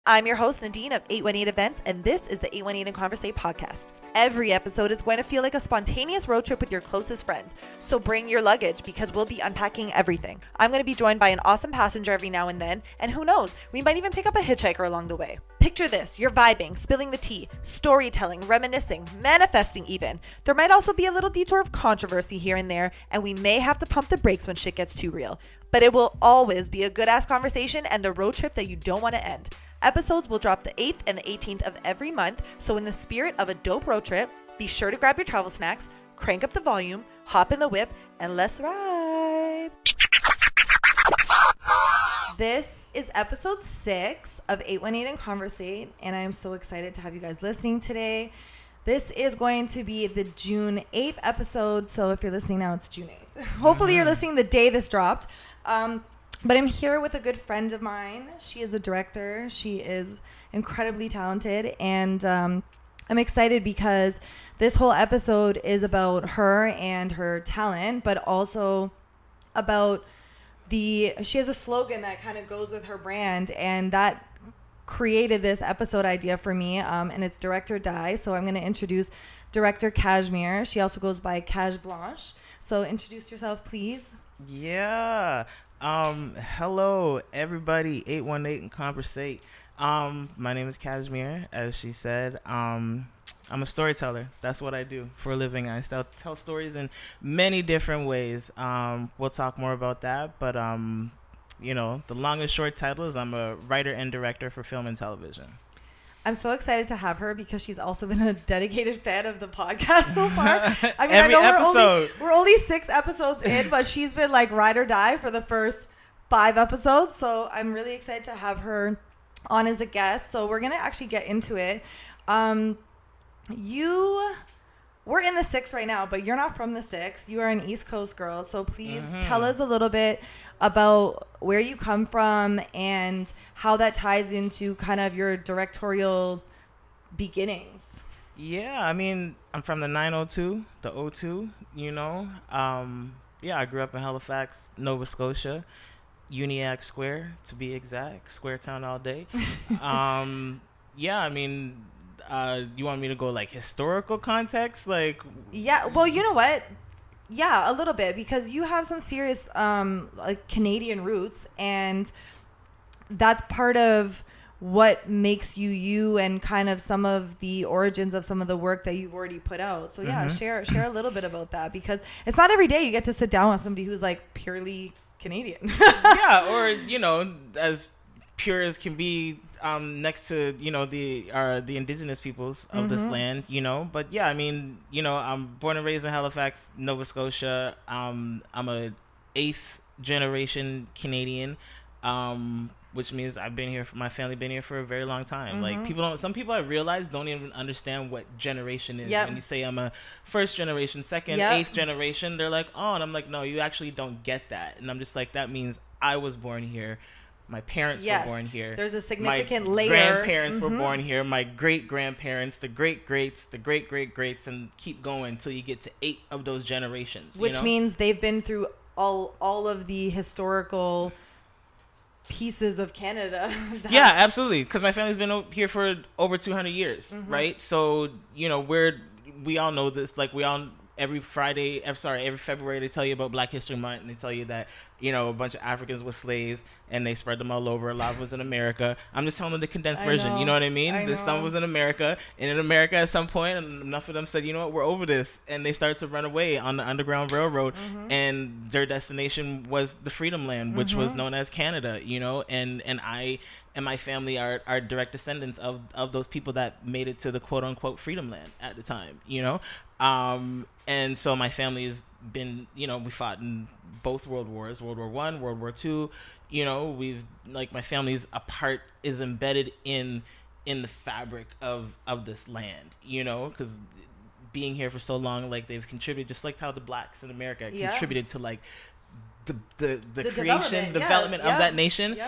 I'm your host, Nadine of 818 Events, and this is the 818 and Conversate podcast. Every episode is going to feel like a spontaneous road trip with your closest friends, so bring your luggage because we'll be unpacking everything. I'm going to be joined by an awesome passenger every now and then, and who knows, we might even pick up a hitchhiker along the way. Picture this, you're vibing, spilling the tea, storytelling, reminiscing, manifesting even. There might also be a little detour of controversy here and there, and we may have to pump the brakes when shit gets too real. But it will always be a good-ass conversation and the road trip that you don't want to end. Episodes will drop the 8th and the 18th of every month, so in the spirit of a dope road trip, be sure to grab your travel snacks, crank up the volume, hop in the whip, and let's ride. This is episode 6 of 818 and Conversate, and I am so excited to have you guys listening today. This is going to be the June 8th episode, so if you're listening now, it's June 8th. Hopefully you're listening the day this dropped. But I'm here with a good friend of mine. She is a director. She is incredibly talented. And I'm excited because this whole episode is about her and her talent, but also about she has a slogan that kind of goes with her brand. And that created this episode idea for me. And it's Direct or Die. So I'm going to introduce director Cazhhmere. She also goes by Cage Blanche. So introduce yourself, please. Yeah. Hello everybody, 818 and Conversate. My name is Cazhhmere, as she said. I'm a storyteller. That's what I do for a living. I still tell stories in many different ways. We'll talk more about that, but the long and short title is I'm a writer and director for film and television. I'm so excited to have her because she's also been a dedicated fan of the podcast so far. I mean, Every episode. We're only 6 episodes in, but she's been like ride or die for the first 5 episodes. So I'm really excited to have her on as a guest. So we're going to actually get into it. We're in the 6 right now, but you're not from the 6. You are an East Coast girl. So please tell us a little bit about where you come from and how that ties into kind of your directorial beginnings. Yeah, I mean, I'm from the 902, the O2, I grew up in Halifax, Nova Scotia, Uniacke Square, to be exact, Square Town all day. You want me to go like historical context? Yeah, well, you know what? Yeah, a little bit, because you have some serious like Canadian roots, and that's part of what makes you and kind of some of the origins of some of the work that you've already put out. So yeah, share a little bit about that, because it's not every day you get to sit down with somebody who's like purely Canadian. Yeah, or as pure as can be, next to the indigenous peoples of this land, but yeah, I mean, I'm born and raised in Halifax, Nova Scotia. I'm a 8th generation Canadian, which means my family been here for a very long time. Like some people I realize don't even understand what generation is. When you say I'm a 1st generation, 2nd, 8th generation, they're like, oh, and I'm like, no, you actually don't get that. And I'm just like, that means I was born here. My parents were born here. There's a significant layer. My grandparents were born here. My great-grandparents, the great-greats, the great-great-greats, and keep going until you get to 8 of those generations. Which means they've been through all of the historical pieces of Canada. Yeah, absolutely. Because my family's been here for over 200 years, right? So, we all know this. Like, every February they tell you about Black History Month, and they tell you that a bunch of Africans were slaves and they spread them all over. A lot of it was in America. I'm just telling them the condensed version. You know what I mean? Some was in America, and in America at some point, enough of them said, you know what, we're over this, and they started to run away on the Underground Railroad, and their destination was the Freedom Land, which was known as Canada. And I and my family are direct descendants of those people that made it to the quote unquote Freedom Land at the time. And so my family has been, we fought in both World Wars, World War I, World War II. My family's is embedded in the fabric of this land, because being here for so long, like they've contributed, just like how the blacks in America contributed to like the creation, development of that nation.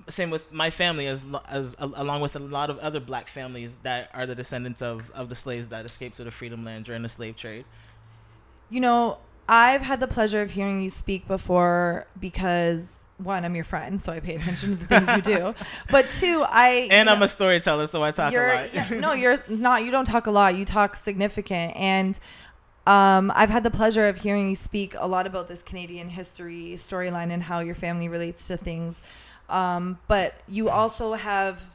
Same with my family, as along with a lot of other black families that are the descendants of the slaves that escaped to the Freedom Land during the slave trade. I've had the pleasure of hearing you speak before, because one, I'm your friend, so I pay attention to the things you do. But two, I'm a storyteller, so I talk a lot. Yeah, no, you're not. You don't talk a lot. You talk significant. And I've had the pleasure of hearing you speak a lot about this Canadian history storyline and how your family relates to things. But you also have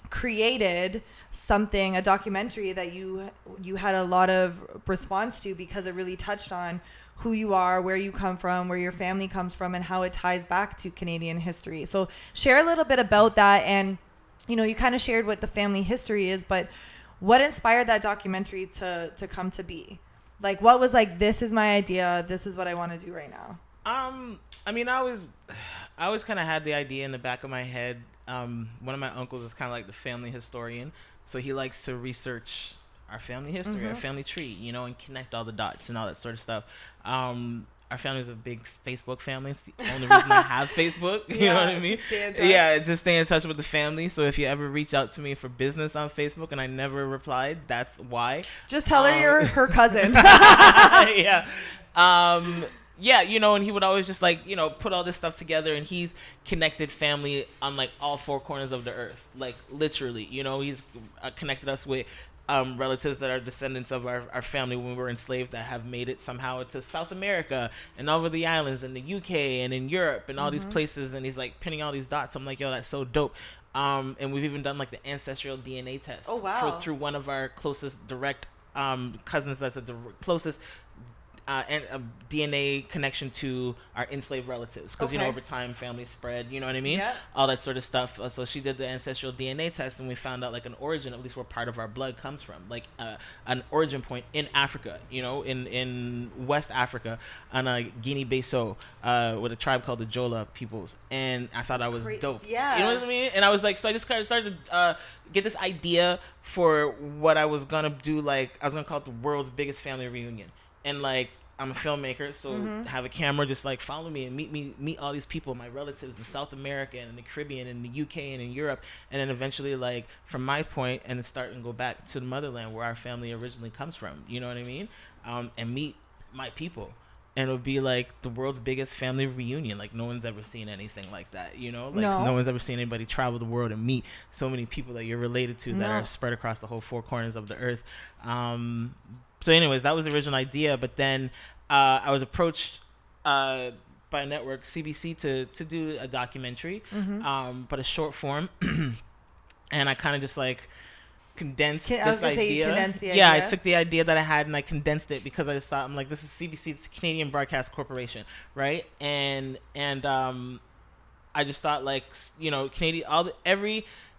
created something, a documentary that you had a lot of response to because it really touched on who you are, where you come from, where your family comes from, and how it ties back to Canadian history. So share a little bit about that. And, you know, you kind of shared what the family history is, but what inspired that documentary to come to be? Like, what was like, this is my idea, this is what I want to do right now? I mean, I always kind of had the idea in the back of my head. One of my uncles is kind of like the family historian. So he likes to research our family history, our family tree, you know, and connect all the dots and all that sort of stuff. Our family is a big Facebook family. It's the only reason I have Facebook. You know what I mean? Just stay in touch with the family. So if you ever reach out to me for business on Facebook and I never replied, that's why. Just tell her you're her cousin. Yeah. Yeah, you know, and he would always just like, you know, put all this stuff together, and he's connected family on like all four corners of the earth, like literally, you know, he's connected us with relatives that are descendants of our family when we were enslaved that have made it somehow to South America and over the islands in the UK and in Europe and all these places, and he's like pinning all these dots. I'm like, yo, that's so dope. And we've even done like the ancestral DNA test through one of our closest direct cousins that's closest and a DNA connection to our enslaved relatives, because you know, over time families spread, you know what I mean, all that sort of stuff. So she did the ancestral DNA test, and we found out like an origin, at least where part of our blood comes from, like an origin point in Africa, you know, in West Africa, on Guinea-Bissau, with a tribe called the Jola peoples. And I thought that was dope. You know what I mean? And I was like, so I just kind of started to get this idea for what I was gonna do. Like, I was gonna call it the world's biggest family reunion. And like, I'm a filmmaker, so have a camera, just like follow me and meet all these people, my relatives in South America and in the Caribbean and the UK and in Europe, and then eventually, like, from my point, and then start and go back to the motherland where our family originally comes from, you know what I mean? And meet my people. And it would be like the world's biggest family reunion. Like, no one's ever seen anything like that, you know? Like, no one's ever seen anybody travel the world and meet so many people that you're related to that are spread across the whole four corners of the earth. So anyways, that was the original idea. But then I was approached by a network, CBC, to do a documentary, but a short form. And I kind of just like condensed this idea. Yeah, I took the idea that I had and I condensed it, because I just thought, I'm like, this is CBC, it's Canadian Broadcast Corporation, right? And I just thought, like, you know,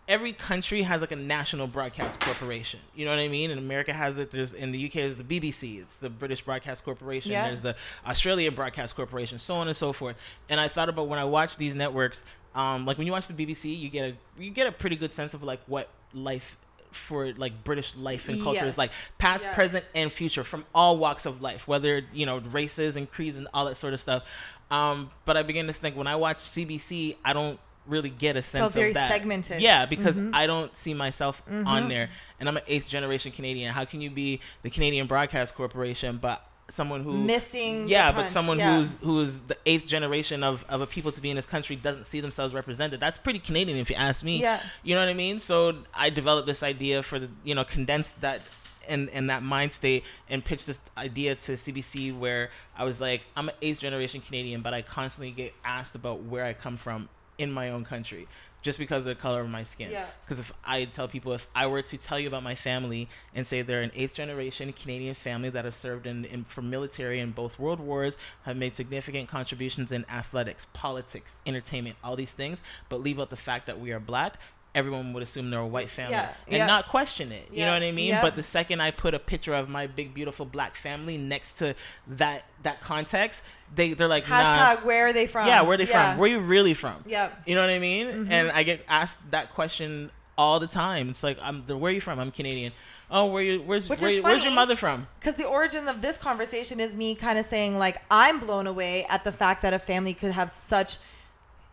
every country has like a national broadcast corporation, you know what I mean? In America has it. In the UK there's the BBC, it's the British Broadcast Corporation. There's the Australian Broadcast Corporation, so on and so forth. And I thought about, when I watch these networks, like when you watch the BBC, you get a pretty good sense of like what life for like British life and culture is like, past, present, and future, from all walks of life, whether, you know, races and creeds and all that sort of stuff. But I began to think, when I watch CBC, I don't really get a sense of that. Very segmented. Yeah, because I don't see myself on there, and I'm an 8th generation Canadian. How can you be the Canadian Broadcast Corporation but someone who missing but someone who's the 8th generation of a people to be in this country doesn't see themselves represented? That's pretty Canadian, if you ask me. You know what I mean? So I developed this idea for the, you know, condensed that in that mind state, and pitched this idea to CBC, where I was like, I'm an 8th generation Canadian, but I constantly get asked about where I come from in my own country, just because of the color of my skin. Because if I tell people, if I were to tell you about my family and say they're an 8th generation Canadian family that have served for military in both world wars, have made significant contributions in athletics, politics, entertainment, all these things, but leave out the fact that we are black, everyone would assume they're a white family and not question it. You know what I mean? But the second I put a picture of my big, beautiful black family next to that context, they're like, hashtag, nah, where are they from? Yeah, where are they from? Where are you really from? Yeah. You know what I mean? And I get asked that question all the time. It's like, where are you from? I'm Canadian. Oh, where's your mother from? Because the origin of this conversation is me kind of saying, like, I'm blown away at the fact that a family could have such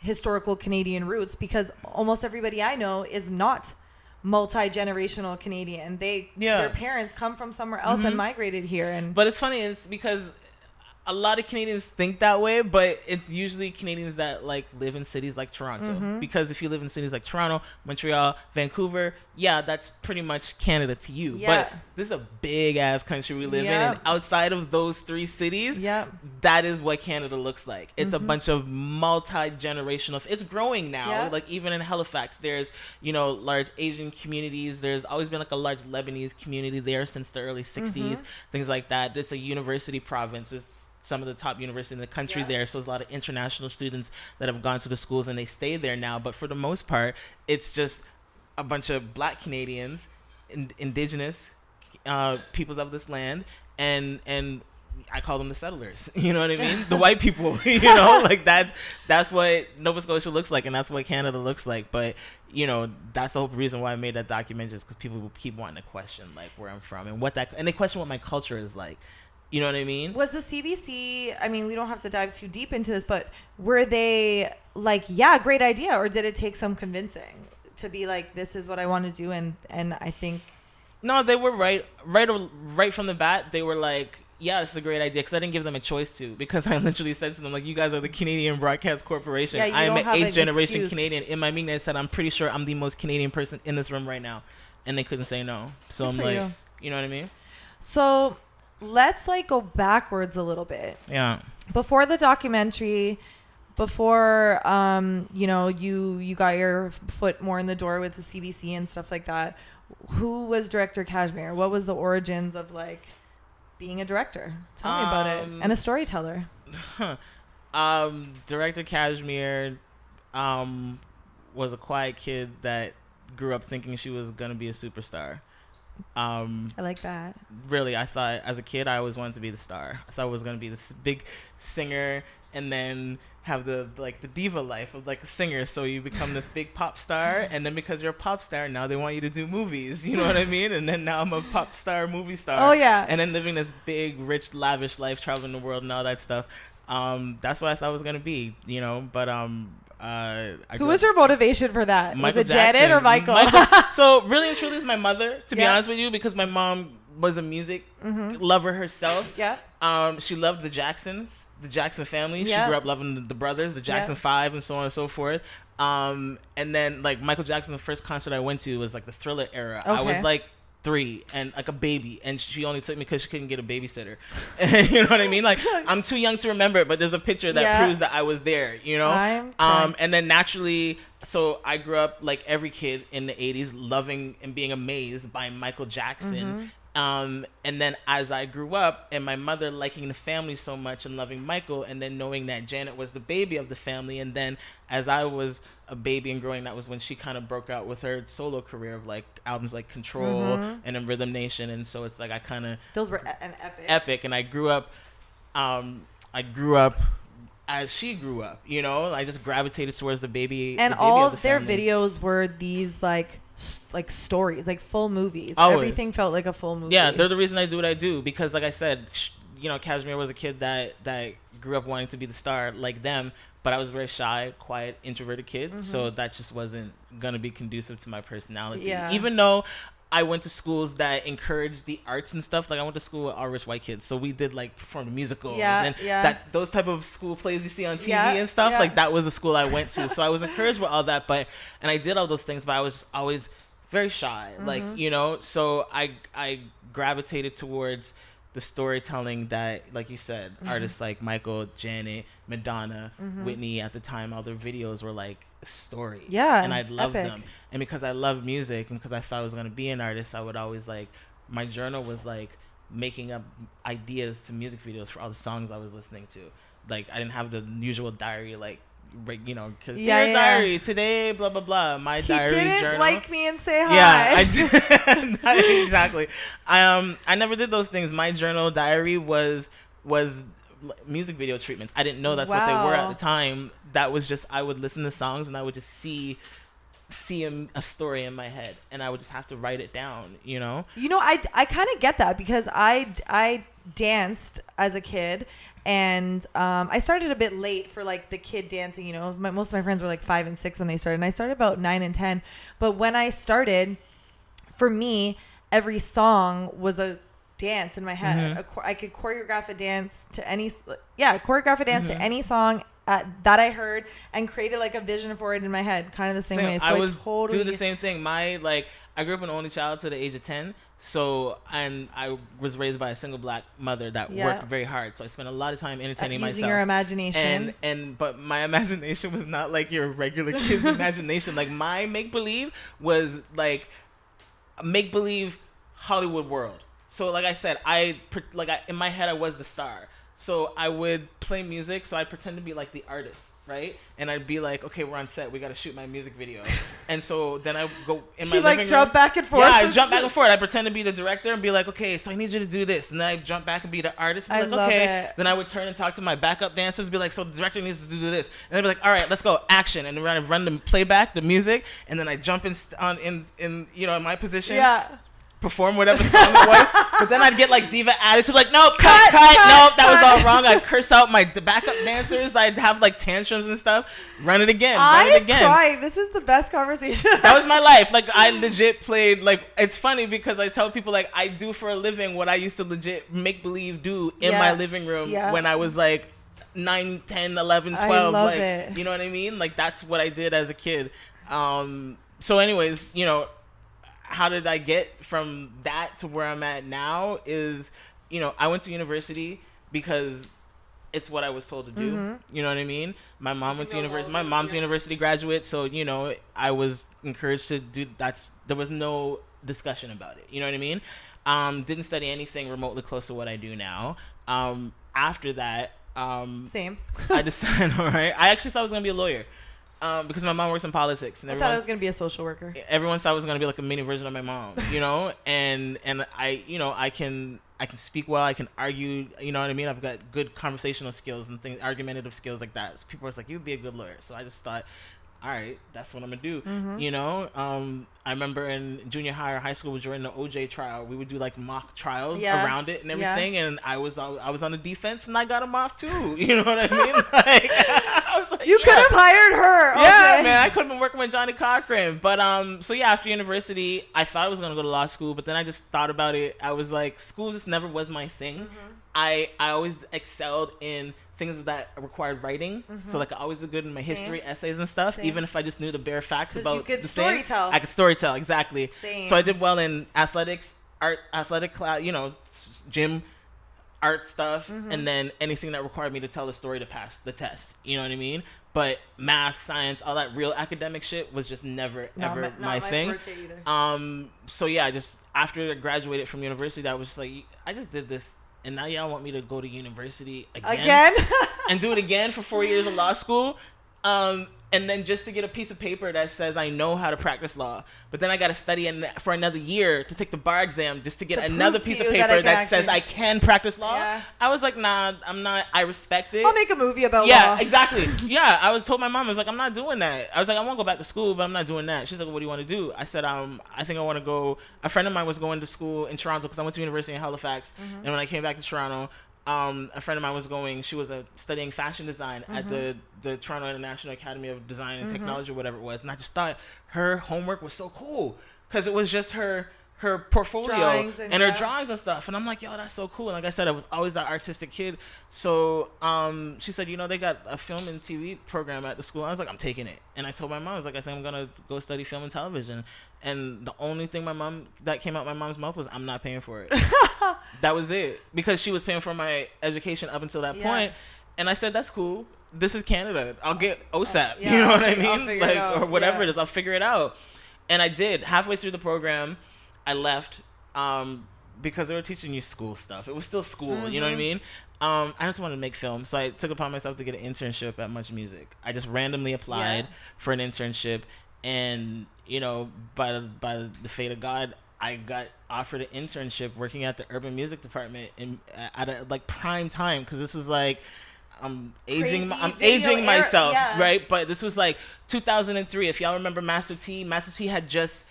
historical Canadian roots, because almost everybody I know is not multi-generational Canadian. Their parents come from somewhere else and migrated here. But it's funny, it's because a lot of Canadians think that way, but it's usually Canadians that like live in cities like Toronto. Because if you live in cities like Toronto, Montreal, Vancouver, yeah, that's pretty much Canada to you. Yeah. But this is a big ass country we live in, and outside of those 3 cities, that is what Canada looks like. It's a bunch of multi-generational. It's growing now. Like even in Halifax, there's large Asian communities. There's always been like a large Lebanese community there since the early 60s, things like that. It's a university province. It's some of the top universities in the country there. So there's a lot of international students that have gone to the schools and they stay there now. But for the most part, it's just a bunch of Black Canadians, indigenous peoples of this land, and I call them the settlers. You know what I mean? The white people. Like that's what Nova Scotia looks like, and that's what Canada looks like. But that's the whole reason why I made that document, just because people will keep wanting to question like where I'm from and they question what my culture is like. You know what I mean? Was the CBC, I mean, we don't have to dive too deep into this, but were they like, great idea, or did it take some convincing to be like, this is what I want to do, and I think... No, they were right from the bat. They were like, yeah, it's a great idea, because I didn't give them a choice to, because I literally said to them, like, you guys are the Canadian Broadcast Corporation. I am an 8th generation excuse. Canadian. In my meeting, I said, I'm pretty sure I'm the most Canadian person in this room right now, and they couldn't say no. So I'm like, you know what I mean? So... let's like go backwards a little bit. Yeah. Before the documentary, before you got your foot more in the door with the CBC and stuff like that, who was director Cazhhmere? What was the origins of like being a director? Tell me about it. And a storyteller. Director Cazhhmere was a quiet kid that grew up thinking she was gonna be a superstar. I like that. Really, I thought as a kid I always wanted to be the star. I thought I was going to be this big singer and then have the diva life of like a singer. So you become this big pop star, and then because you're a pop star, now they want you to do movies. You know what I mean? And then now I'm a pop star, movie star. Oh yeah. And then living this big, rich, lavish life, traveling the world and all that stuff. That's what I thought it was going to be, but who was your motivation for that? Michael was it Jackson. Janet or Michael? So really and truly, it's my mother, to be honest with you, because my mom was a music lover herself. Yeah. She loved the Jacksons, the Jackson family. She grew up loving the brothers, the Jackson 5, and so on and so forth. And then like Michael Jackson, the first concert I went to was like the Thriller era. Okay. I was like 3 and like a baby, and she only took me because she couldn't get a babysitter. You know what I mean? Like I'm too young to remember it, but there's a picture that proves that I was there, and then naturally, so I grew up like every kid in the 80s loving and being amazed by Michael Jackson. And then as I grew up, and my mother liking the family so much and loving Michael, and then knowing that Janet was the baby of the family, and then as I was a baby and growing, that was when she kind of broke out with her solo career of like albums like Control and then Rhythm Nation. And so it's like I kind of, those were an epic. And I grew up as she grew up, I just gravitated towards the baby. And the baby all of the their family. Videos were these like stories, like full movies. Always. Everything felt like a full movie. Yeah, they're the reason I do what I do, because like I said, Cazhhmere was a kid that grew up wanting to be the star like them, but I was a very shy, quiet, introverted kid, so that just wasn't gonna be conducive to my personality. Yeah. Even though I went to schools that encouraged the arts and stuff. Like I went to school with all rich white kids, so we did like perform musicals and that those type of school plays you see on TV and stuff. Like that was the school I went to, so I was encouraged with all that. And I did all those things, but I was always very shy, like So I gravitated towards the storytelling that, like you said, artists like Michael, Janet, Madonna, Whitney at the time, all their videos were like stories. Yeah. And I loved them. And because I love music and because I thought I was going to be an artist, I would always like, my journal was like making up ideas to music videos for all the songs I was listening to. Like I didn't have the usual diary, like, because diary today, blah blah blah. My diary didn't journal. Like me and say hi. Yeah, I did. Exactly. I never did those things. My journal diary was music video treatments. I didn't know that's what they were at the time. That was just, I would listen to songs and I would just see a story in my head, and I would just have to write it down. I kind of get that, because I danced as a kid. And I started a bit late for like the kid dancing, most of my friends were like 5 and 6 when they started, and I started about 9 and 10. But when I started, for me, every song was a dance in my head. I could choreograph a dance to any to any song that I heard and created like a vision for it in my head, kind of the same way. So I totally do the same thing. I grew up an only child to the age of 10. So, and I was raised by a single black mother that worked very hard. So I spent a lot of time entertaining myself. Using your imagination. But my imagination was not like your regular kid's imagination. Like my make-believe was like make-believe Hollywood world. So like I said, in my head I was the star. So I would play music. So I'd pretend to be like the artist, right? And I'd be like, okay, we're on set. We got to shoot my music video. And so then I go in my living room. Jump back and forth. Yeah, I jump back and forth. I pretend to be the director and be like, okay, so I need you to do this. And then I jump back and be the artist. And be like, okay. It. Then I would turn and talk to my backup dancers and be like, so the director needs to do this. And they'd be like, all right, let's go, action. And then I run the playback, the music. And then I jump in my position. Yeah. Perform whatever song it was, but then I'd get like diva attitude, like no, cut, no, that was all wrong. I'd curse out my backup dancers. I'd have like tantrums and stuff. Run it again. Crying. This is the best conversation. That was my life. Like I legit played. Like it's funny because I tell people like I do for a living what I used to legit make believe do in my living room when I was like 9, 10, 11, 12. I love like it. You know what I mean? Like that's what I did as a kid. So anyways, how did I get from that to where I'm at now is, I went to university because it's what I was told to do. Mm-hmm. You know what I mean? My mom went to university. My mom's a university graduate. So, I was encouraged to do that. There was no discussion about it. You know what I mean? Didn't study anything remotely close to what I do now. After that, same. I decided, all right. I actually thought I was going to be a lawyer. Because my mom works in politics, and I thought I was gonna be a social worker. Everyone thought I was gonna be like a mini version of my mom, and I can speak well, I can argue, you know what I mean. I've got good conversational skills and things, argumentative skills like that. So people were like, "You'd be a good lawyer." So I just thought, all right, that's what I'm gonna do. Mm-hmm. I remember in junior high or high school during the OJ trial, we would do like mock trials around it and everything, and I was on the defense and I got him off too. You know what I mean? Like, I was like, you could have hired her. Yeah, man, I could have been working with Johnny Cochran. But after university, I thought I was gonna go to law school, but then I just thought about it. I was like, school just never was my thing. Mm-hmm. I always excelled in things that required writing. Mm-hmm. So like I always did good in my history essays and stuff. Same. Even if I just knew the bare facts about the thing, I could storytell exactly. Same. So I did well in athletics, athletic class, gym, art stuff, and then anything that required me to tell a story to pass the test. You know what I mean? But math, science, all that real academic shit was just never ever my thing. So yeah, just after I graduated from university, I was just like, I just did this. And now y'all want me to go to university again? And do it again for 4 years of law school? And then just to get a piece of paper that says I know how to practice law. But then I got to study for another year to take the bar exam just to get another piece of paper that says I can practice law. Yeah. I was like, nah, I'm not. I respect it. I'll make a movie about law. Yeah, exactly. Yeah, I was told my mom, I was like, I'm not doing that. I was like, I want to go back to school, but I'm not doing that. She's like, what do you want to do? I said, I think I want to go. A friend of mine was going to school in Toronto because I went to university in Halifax. Mm-hmm. And when I came back to Toronto, a friend of mine was going, she was studying fashion design at the Toronto International Academy of Design and Technology or whatever it was. And I just thought her homework was so cool because it was just her portfolio and her drawings and stuff. And I'm like, yo, that's so cool. And like I said, I was always that artistic kid. So she said, they got a film and TV program at the school. I was like, I'm taking it. And I told my mom, I was like, I think I'm going to go study film and television. And the only thing that came out my mom's mouth was, I'm not paying for it. That was it. Because she was paying for my education up until that point. And I said, that's cool. This is Canada. I'll get OSAP. You know what I mean? Or whatever it is. I'll figure it out. And I did. Halfway through the program, I left because they were teaching you school stuff. It was still school. You know what I mean? I just wanted to make film. So I took it upon myself to get an internship at Much Music. I just randomly applied for an internship. And, by the fate of God, I got offered an internship working at the urban music department at a prime time. Because this was like, I'm aging myself, right? But this was like 2003. If y'all remember Master T had just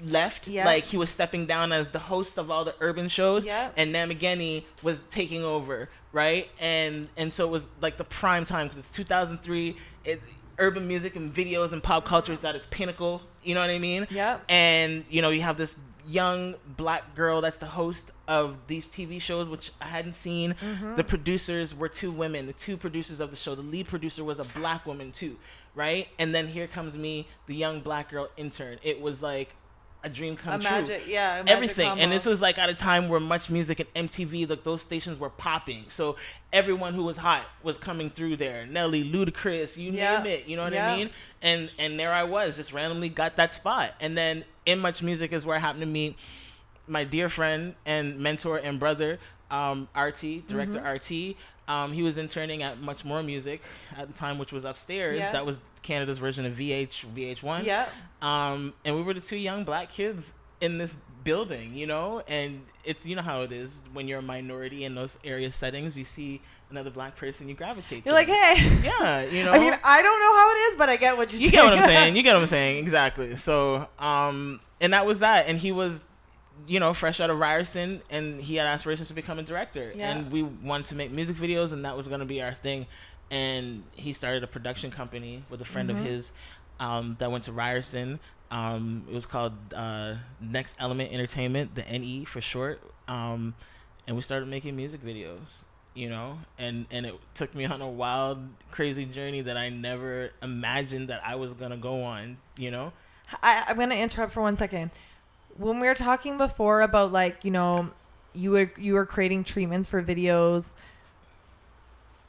left. Like he was stepping down as the host of all the urban shows, and Namageni was taking over. right? And so it was like the prime time, because it's 2003. Urban music and videos and pop culture is at its pinnacle. You know what I mean? Yep. And you have this young black girl that's the host of these TV shows, which I hadn't seen. The producers were 2 women, the 2 producers of the show. The lead producer was a black woman too, right? And then here comes me, the young black girl intern. It was like a dream come true. Everything. Combo. And this was like at a time where Much Music and MTV, like those stations were popping. So everyone who was hot was coming through there. Nelly, Ludacris, you name it. You know what I mean? And there I was, just randomly got that spot. And then in Much Music is where I happened to meet my dear friend and mentor and brother, RT, director RT. He was interning at Much More Music at the time, which was upstairs. That was Canada's version of VH1. Yeah. And we were the 2 young black kids in this building, and it's, how it is when you're a minority in those area settings. You see another black person, you gravitate. You're like, hey. Yeah, I mean, I don't know how it is, but I get what you're saying. You get what I'm saying. You get what I'm saying. Exactly. So, and that was that. And he was, fresh out of Ryerson, and he had aspirations to become a director. And we wanted to make music videos, and that was going to be our thing. And he started a production company with a friend of his that went to Ryerson. It was called Next Element Entertainment, the NE for short. And we started making music videos, and it took me on a wild, crazy journey that I never imagined that I was going to go on, I'm going to interrupt for 1 second. When we were talking before about, like, you were creating treatments for videos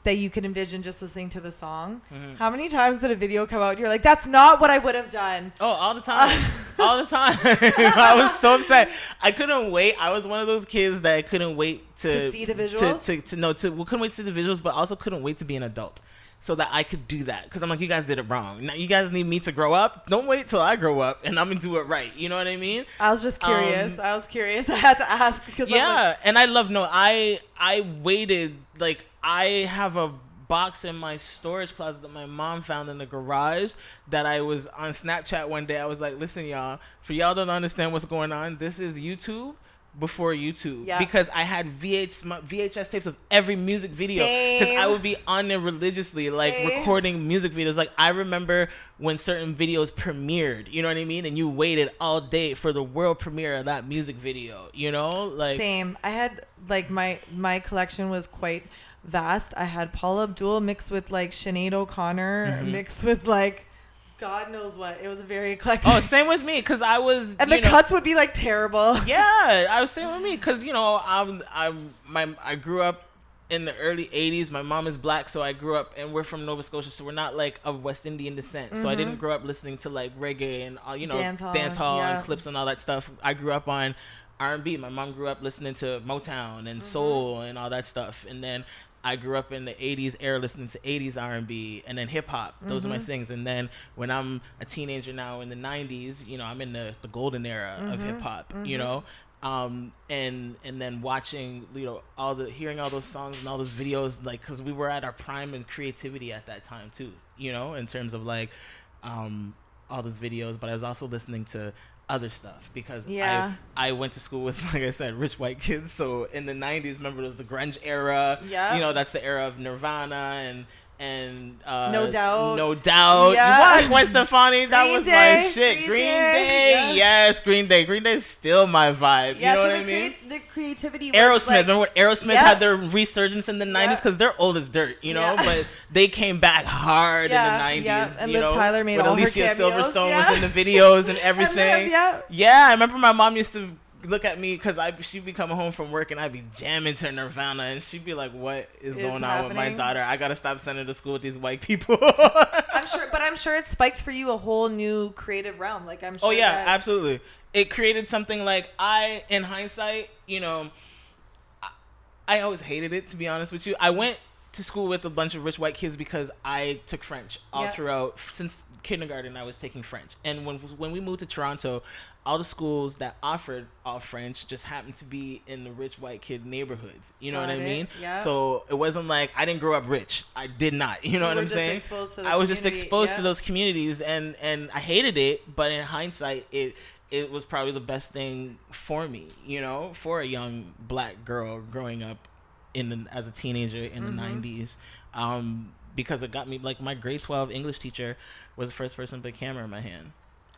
that you could envision just listening to the song. How many times did a video come out and you're like, that's not what I would have done? Oh, all the time. All the time. I was so upset. I couldn't wait. I was one of those kids that couldn't wait to see the visuals? Couldn't wait to see the visuals, but also couldn't wait to be an adult so that I could do that. Because I'm like, you guys did it wrong. Now you guys need me to grow up. Don't wait till I grow up and I'm going to do it right. You know what I mean? I was just curious. I had to ask. Because and I waited. Like, I have a box in my storage closet that my mom found in the garage that I was on Snapchat one day. I was like, listen, y'all, for y'all don't understand what's going on, this is YouTube before YouTube. Because I had VHS tapes of every music video, because I would be on there religiously, like recording music videos. Like, I remember when certain videos premiered, you know what I mean, and you waited all day for the world premiere of that music video, like same. I had, like, my collection was quite vast. I had Paula Abdul mixed with, like, Sinead O'Connor mixed with, like, God knows what. It was a very eclectic. Oh, same with me, because I was, and the cuts would be, like, terrible. Yeah, I was same with me, because I grew up in the early 80s. My mom is black, so I grew up, and we're from Nova Scotia, so we're not, like, of West Indian descent. So I didn't grow up listening to, like, reggae and dance hall and clips and all that stuff. I grew up on R&B. My mom grew up listening to Motown and soul and all that stuff, and then I grew up in the 80s era listening to 80s R&B and then hip hop. Those are my things. And then when I'm a teenager now in the 90s, I'm in the golden era of hip hop, and then watching, hearing all those songs and all those videos, like, cause we were at our prime in creativity at that time too, in terms of, like, all those videos, but I was also listening to other stuff, because I went to school with, like I said, rich white kids. So in the 90s, remember, it was the grunge era. That's the era of Nirvana and No Doubt. What? Gwen Stefani, that was my shit. Green Day. Yes, Green Day. Green Day is still my vibe. You know what I mean? The creativity was, Aerosmith. like, remember when Aerosmith had their resurgence in the 90s? Because they're old as dirt, but they came back hard in the 90s. And Liv Tyler made with all Alicia her cameos. Silverstone was in the videos and everything. I remember my mom used to look at me, because she'd be coming home from work and I'd be jamming to Nirvana, and she'd be like, what is going on with my daughter? I gotta stop sending her to school with these white people. I'm sure it spiked for you a whole new creative realm. Like, I'm sure. Oh yeah, absolutely. It created something, like, in hindsight, I always hated it, to be honest with you. I went to school with a bunch of rich white kids because I took French all throughout. Since kindergarten, I was taking French. And when we moved to Toronto, all the schools that offered all French just happened to be in the rich white kid neighborhoods. You know what I mean? Yeah. So it wasn't like I didn't grow up rich. I did not. You know what I'm saying? I was just exposed to those communities, and I hated it. But in hindsight, it was probably the best thing for me, for a young black girl growing up as a teenager in the 90s, because it got me, like, my grade 12 English teacher was the first person to put a camera in my hand.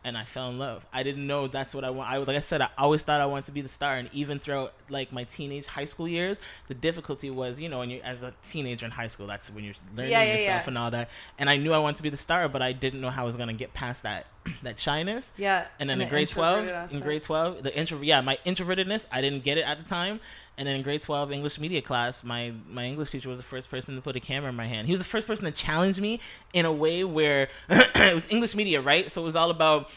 And I fell in love. I didn't know that's what I want. Like I said, I always thought I wanted to be the star. And even throughout like my teenage high school years, the difficulty was, you know, when you're as a teenager in high school, that's when you're learning yourself and all that. And I knew I wanted to be the star, but I didn't know how I was gonna get past that shyness. Yeah. And then in grade 12, my introvertedness, I didn't get it at the time. And then in grade 12 English media class, my English teacher was the first person to put a camera in my hand. He was the first person to challenge me in a way where it was English media, right? So it was all about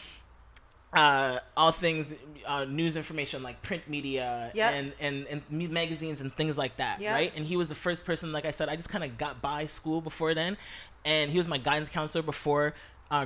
all things news information, like print media and magazines and things like that, right? And he was the first person, like I said, I just kind of got by school before then. And he was my guidance counselor before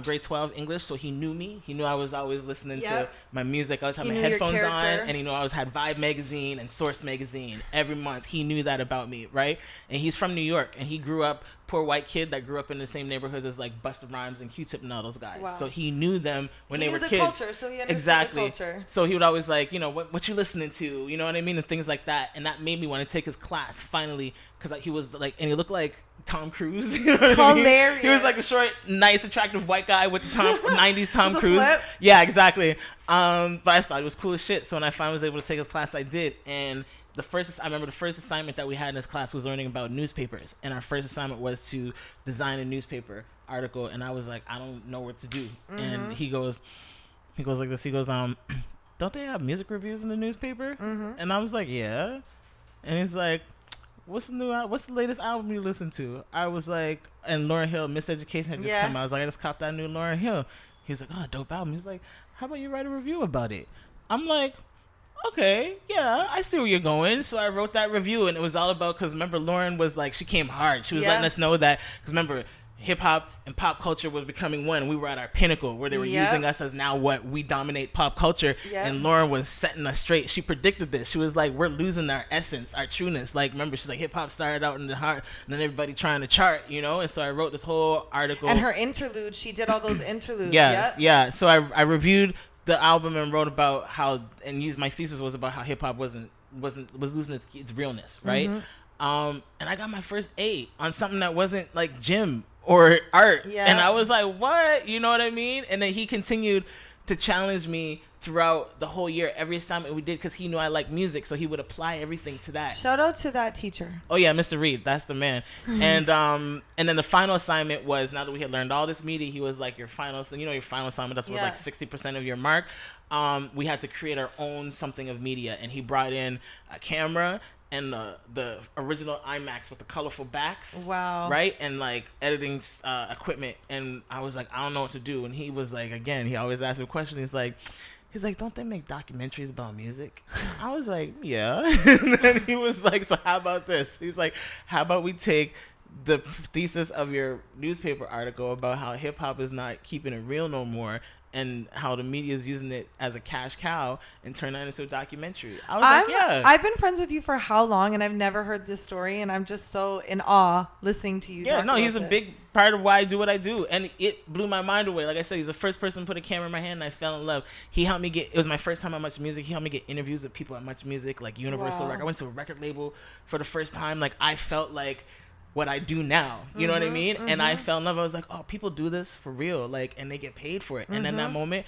grade 12 English, so he knew me. He knew I was always listening to my music. I was having my headphones on, and he knew I always had Vibe magazine and Source magazine every month. He knew that about me, right? And he's from New York, and he grew up, poor white kid that grew up in the same neighborhoods as like Busta Rhymes and Q-Tip and all those guys. Wow. So he knew them when they were kids. Culture, so he understood the culture. So he would always like, you know, what you listening to, you know what I mean, and things like that. And that made me want to take his class finally, because like, he was like, and he looked like Tom Cruise. You know what I mean? He was like a short, nice, attractive white guy with the 90s Tom Cruise. Flip. Yeah, exactly. But I thought it was cool as shit. So when I finally was able to take his class, I did. And I remember the first assignment that we had in this class was learning about newspapers. And our first assignment was to design a newspaper article. And I was like, I don't know what to do. Mm-hmm. And he goes like this. He goes, don't they have music reviews in the newspaper? Mm-hmm. And I was like, yeah. And he's like, what's the latest album you listen to? I was like, and Lauryn Hill, Miseducation had just come out. I was like, I just copped that new Lauryn Hill. He was like, oh, dope album. He was like, how about you write a review about it? I'm like, okay, yeah, I see where you're going. So I wrote that review, and it was all about, because remember, Lauryn was like, she came hard. She was letting us know that, because remember, hip hop and pop culture was becoming one. We were at our pinnacle where they were using us as now what we dominate pop culture. And Lauryn was setting us straight. She predicted this. She was like, we're losing our essence, our trueness. Like, remember, she's like, hip hop started out in the heart, and then everybody trying to chart, you know? And so I wrote this whole article. And her interlude, she did all those interludes. Yeah. So I reviewed the album and wrote about how, and used my thesis was about how hip hop was losing its realness, right? Mm-hmm. And I got my first A on something that wasn't like gym or art. And I was like, what? You know what I mean? And then he continued to challenge me throughout the whole year, every assignment we did, because he knew I liked music, so he would apply everything to that. Shout out to that teacher. Oh yeah, Mr. Reed, that's the man. And then the final assignment was, now that we had learned all this media, he was like, your final assignment, that's worth like 60% of your mark. We had to create our own something of media, and he brought in a camera and the original IMAX with the colorful backs. Wow. Right? And like editing equipment. And I was like, I don't know what to do. And he was like, again, he always asks me a question. He's like, don't they make documentaries about music? I was like, yeah. And then he was like, so how about this? He's like, how about we take the thesis of your newspaper article about how hip hop is not keeping it real no more, and how the media is using it as a cash cow, and turn that into a documentary. I was like, yeah. I've been friends with you for how long, and I've never heard this story, and I'm just so in awe listening to you. Yeah, no, he's a big part of why I do what I do, and it blew my mind away. Like I said, he's the first person to put a camera in my hand, and I fell in love. He helped me it was my first time at Much Music. He helped me get interviews with people at Much Music, like Universal Record. I went to a record label for the first time. Like, I felt like what I do now, you know what I mean? And I fell in love. I was like, oh, people do this for real, like, and they get paid for it. And in that moment,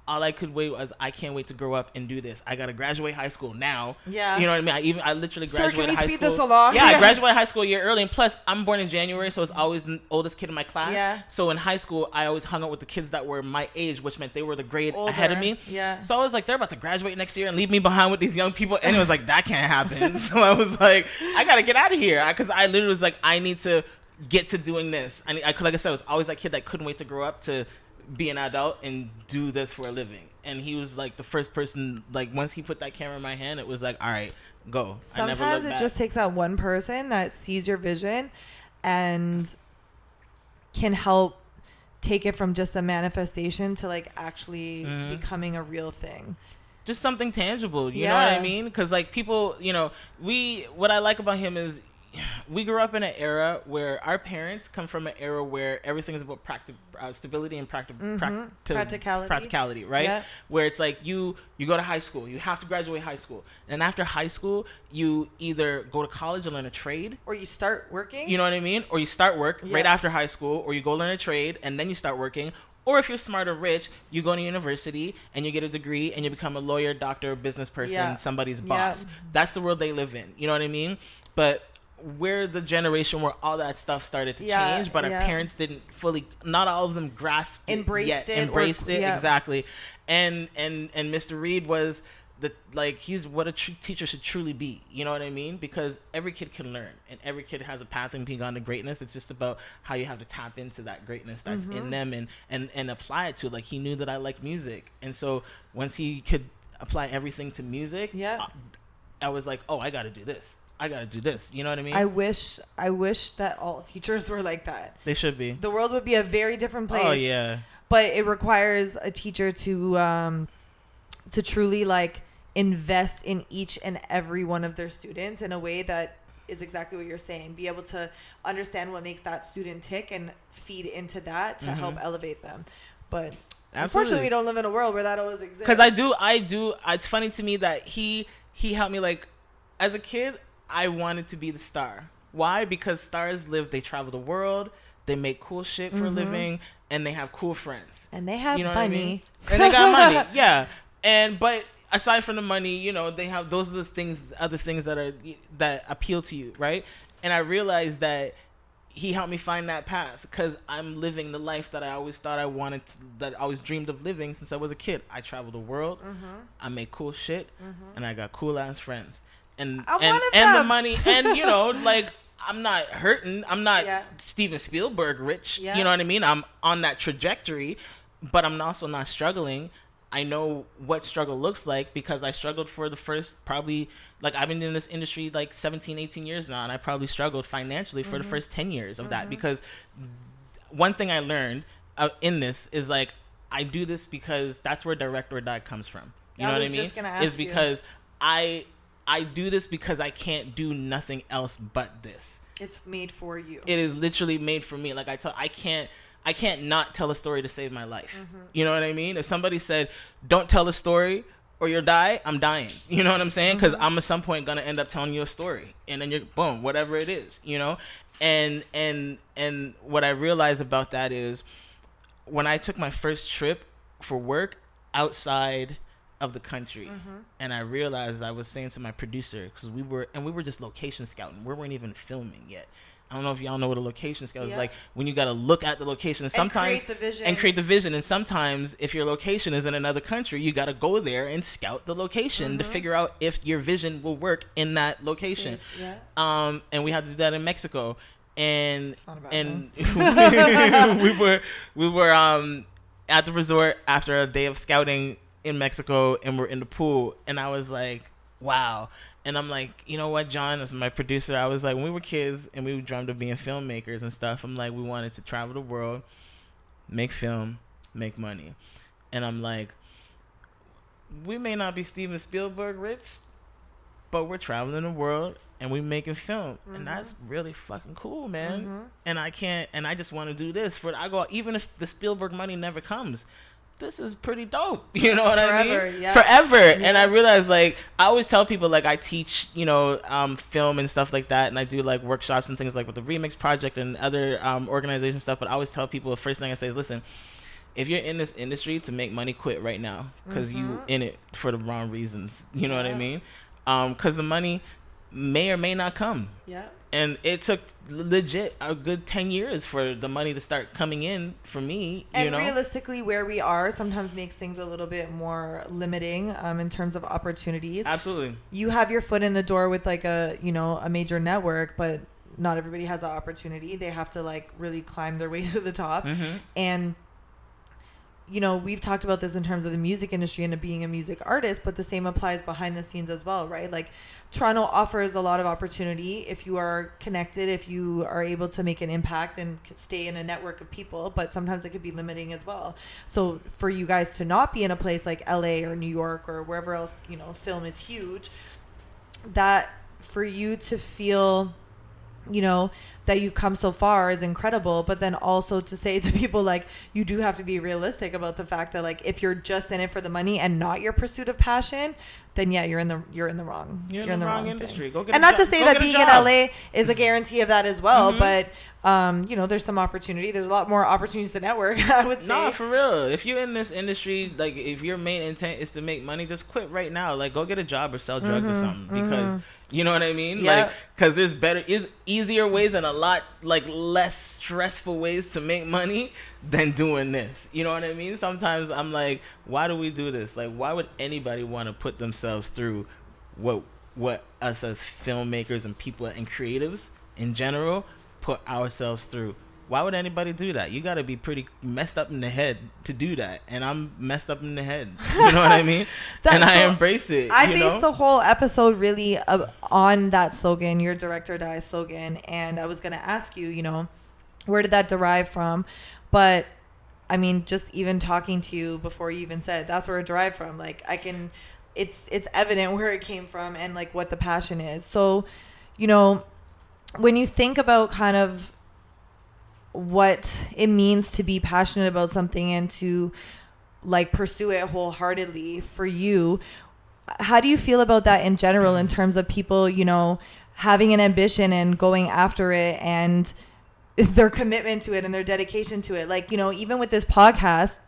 all I could wait was, I can't wait to grow up and do this. I got to graduate high school now. Yeah. You know what I mean? I literally graduated high school. Sir, can we speed this along? Yeah, I graduated high school a year early. And plus, I'm born in January, so it's always the oldest kid in my class. Yeah. So in high school, I always hung out with the kids that were my age, which meant they were the grade ahead of me. Yeah. So I was like, they're about to graduate next year and leave me behind with these young people. And it was like, that can't happen. So I was like, I got to get out of here. Because I literally was like, I need to get to doing this. Like I said, I was always that kid that couldn't wait to grow up to be an adult and do this for a living. And he was like the first person, like, once he put that camera in my hand, it was like, all right, go. Sometimes it just takes that one person that sees your vision and can help take it from just a manifestation to like actually becoming a real thing. Just something tangible, you know what I mean? Because like people, you know, what I like about him is we grew up in an era where our parents come from an era where everything is about stability and practicality, right? Yeah. Where it's like you go to high school, you have to graduate high school, and after high school you either go to college and learn a trade, or you start working, you know what I mean, or you start work right after high school, or you go learn a trade and then you start working. Or if you're smart or rich, you go to university and you get a degree and you become a lawyer, doctor, business person, somebody's boss. That's the world they live in. You know what I mean? But we're the generation where all that stuff started to change, but our parents didn't fully, not all of them grasped embraced it, exactly. And Mr. Reed was he's what a teacher should truly be. You know what I mean? Because every kid can learn, and every kid has a path and being on to greatness. It's just about how you have to tap into that greatness that's in them and apply it to. Like, he knew that I liked music, and so once he could apply everything to music, I was like, oh, I got to do this. I got to do this. You know what I mean? I wish that all teachers were like that. They should be. The world would be a very different place. Oh yeah. But it requires a teacher to truly invest in each and every one of their students in a way that is exactly what you're saying. Be able to understand what makes that student tick and feed into that to help elevate them. But unfortunately, we don't live in a world where that always exists. Because I do. It's funny to me that he helped me. As a kid, I wanted to be the star. Why? Because stars they travel the world, they make cool shit for a living, and they have cool friends. And they have money. I mean? And they got money, yeah. But aside from the money, they have those are the other things that appeal to you, right? And I realized that he helped me find that path because I'm living the life that I always thought I wanted to, that I always dreamed of living since I was a kid. I travel the world, I make cool shit, and I got cool ass friends. And the money, and I'm not hurting. I'm not Steven Spielberg rich. Yeah. You know what I mean? I'm on that trajectory, but I'm also not struggling. I know what struggle looks like because I struggled for the first probably, I've been in this industry 17, 18 years now, and I probably struggled financially for the first 10 years of that, because one thing I learned in this is I do this because that's where direct or die comes from. You know what I mean? Is because I do this because I can't do nothing else but this. It's made for you. It is literally made for me. I can't not tell a story to save my life. You know what I mean? If somebody said, don't tell a story or you'll die, I'm dying. You know what I'm saying? Because I'm at some point going to end up telling you a story. And then you're, boom, whatever it is, And what I realized about that is when I took my first trip for work outside of the country, and I realized, I was saying to my producer, because we were just location scouting. We weren't even filming yet. I don't know if y'all know what a location scout is like. When you got to look at the location and sometimes create the vision. And sometimes if your location is in another country, you got to go there and scout the location to figure out if your vision will work in that location. And we had to do that in Mexico. And we were at the resort after a day of scouting in Mexico, and we're in the pool, and I was like, wow. And I'm like, you know what, John, as my producer, I was like, when we were kids and we dreamed of being filmmakers and stuff, I'm like, we wanted to travel the world, make film, make money. And I'm like, we may not be Steven Spielberg rich, but we're traveling the world and we making film. And that's really fucking cool, man. And I just want to do this even if the Spielberg money never comes, this is pretty dope. You know what I mean? Yeah. Forever. Yeah. And I realized, I always tell people, I teach, film and stuff like that. And I do, workshops and things with the Remix Project and other organization stuff. But I always tell people, the first thing I say is, listen, if you're in this industry to make money, quit right now. Because you in it for the wrong reasons. You know what I mean? Because the money may or may not come. Yeah. And it took legit a good 10 years for the money to start coming in for me. And realistically, where we are sometimes makes things a little bit more limiting in terms of opportunities. Absolutely. You have your foot in the door with a major network, but not everybody has that opportunity. They have to really climb their way to the top. And we've talked about this in terms of the music industry and being a music artist, but the same applies behind the scenes as well, right? Toronto offers a lot of opportunity if you are connected, if you are able to make an impact and stay in a network of people, but sometimes it could be limiting as well. So for you guys to not be in a place like LA or New York or wherever else, film is huge, that for you to feel you know, that you've come so far is incredible. But then also to say to people, like, you do have to be realistic about the fact that, like, if you're just in it for the money and not your pursuit of passion, then yeah, you're in the wrong industry. Go get and not to say that being in LA is a guarantee of that as well, but you know, there's some opportunity. There's a lot more opportunities to network, I would say. No, for real. If you're in this industry, like, if your main intent is to make money, just quit right now. Like, go get a job or sell drugs or something, because you know what I mean? Yeah. Like, because there's easier ways and a lot, like, less stressful ways to make money than doing this. You know what I mean? Sometimes I'm like, why do we do this? Like, why would anybody want to put themselves through what us as filmmakers and people and creatives in general put ourselves through? Why would anybody do that? You got to be pretty messed up in the head to do that. And I'm messed up in the head. You know what I mean? And I embrace it. I based the whole episode really on that slogan, your Direct or Die slogan. And I was going to ask you, you know, where did that derive from? But I mean, just even talking to you before you even said, that's where it derived from. Like, it's evident where it came from and, like, what the passion is. So, you know, when you think about kind of what it means to be passionate about something and to, like, pursue it wholeheartedly for you, how do you feel about that in general in terms of people, you know, having an ambition and going after it and their commitment to it and their dedication to it? Like, you know, even with this podcast,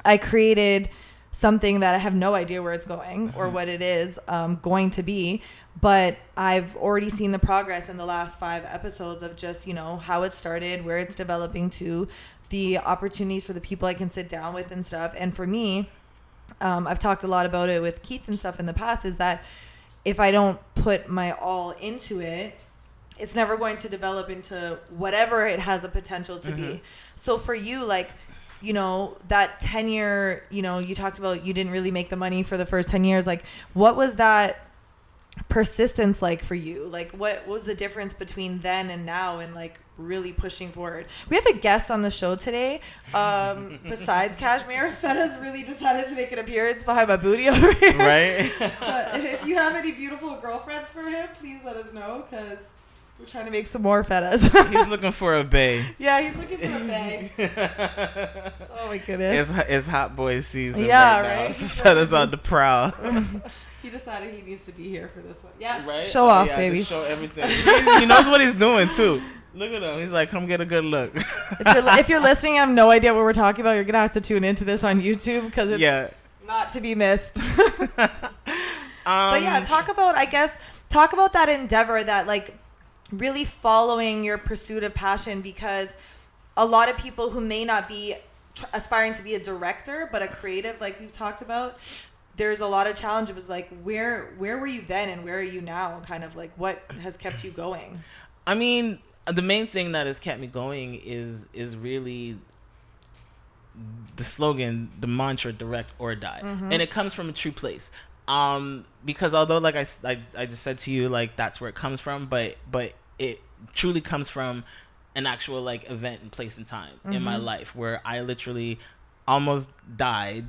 I created something that I have no idea where it's going or what it is going to be, but I've already seen the progress in the last 5 episodes of just, you know, how it started, where it's developing to, the opportunities for the people I can sit down with and stuff. And for me, I've talked a lot about it with Keith and stuff in the past, is that if I don't put my all into it, it's never going to develop into whatever it has the potential to be. So for you, like, you know, that 10-year, you know, you talked about you didn't really make the money for the first 10 years. Like, what was that persistence like for you? Like, what was the difference between then and now and, like, really pushing forward? We have a guest on the show today. Besides Cazhhmere, Fetta's really decided to make an appearance behind my booty over here. Right? If you have any beautiful girlfriends for him, please let us know, because we're trying to make some more Fettas. He's looking for a bae. Yeah, he's looking for a bae. Oh my goodness. It's hot boy season right now. So Fetta's on the prowl. He decided he needs to be here for this one. Yeah, right? Show off, baby. Show everything. He knows what he's doing too. Look at him. He's like, come get a good look. If you're listening, I have no idea what we're talking about. You're going to have to tune into this on YouTube, because it's not to be missed. But yeah, talk about that endeavor, that, like, really following your pursuit of passion, because a lot of people who may not be aspiring to be a director but a creative, like we've talked about, there's a lot of challenges. Like, where were you then and where are you now? Kind of like, what has kept you going? I mean, the main thing that has kept me going is really the slogan, the mantra, direct or die. And it comes from a true place. Because although, like I just said to you, like, that's where it comes from, but it truly comes from an actual, like, event and place and time in my life where I literally almost died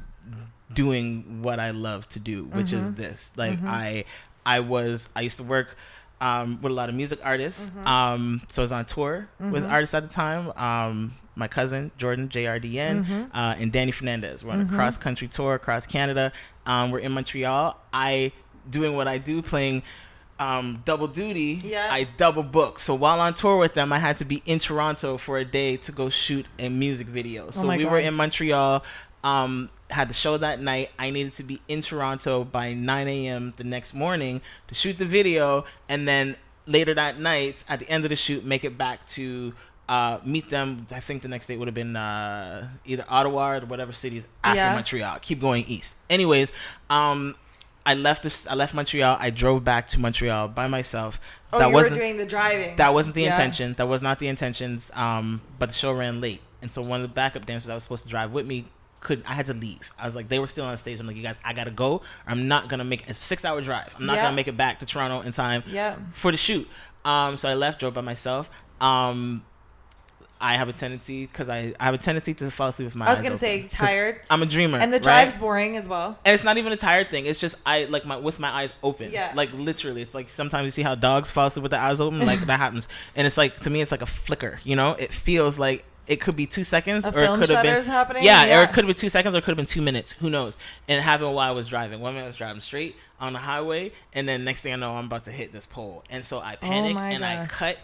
doing what I love to do, which is this. Like, I used to work with a lot of music artists. So I was on tour with artists at the time. My cousin Jordan JRDN and Danny Fernandez. We're on a cross country tour across Canada. We're in Montreal. I doing what I do, playing double duty. I double book. So while on tour with them, I had to be in Toronto for a day to go shoot a music video. So we were in Montreal. Had the show that night. I needed to be in Toronto by 9 a.m. the next morning to shoot the video, and then later that night, at the end of the shoot, make it back to meet them. I think the next date would have been either Ottawa or whatever cities after Montreal. Keep going east. Anyways, I left Montreal. I drove back to Montreal by myself. Oh, you were doing the driving. That wasn't the intention. That was not the intentions. But the show ran late, and so one of the backup dancers that was supposed to drive with me I had to leave. I was like, they were still on stage. I'm like, you guys, I gotta go. I'm not gonna make a 6-hour drive. I'm not gonna make it back to Toronto in time for the shoot. So I left, drove by myself. I have a tendency to fall asleep with my eyes I was gonna say open. tired. I'm a dreamer, and the drive's boring as well. And it's not even a tired thing. It's just with my eyes open. Yeah. Like literally, it's like sometimes you see how dogs fall asleep with their eyes open. Like that happens, and it's like to me, it's like a flicker. You know, it feels like it could be 2 seconds, A or it film could have been shutter's happening. yeah, or it could have been 2 seconds, or it could have been 2 minutes. Who knows? And it happened while I was driving. One minute I was driving straight on the highway, and then next thing I know, I'm about to hit this pole, and so I panic and I cut.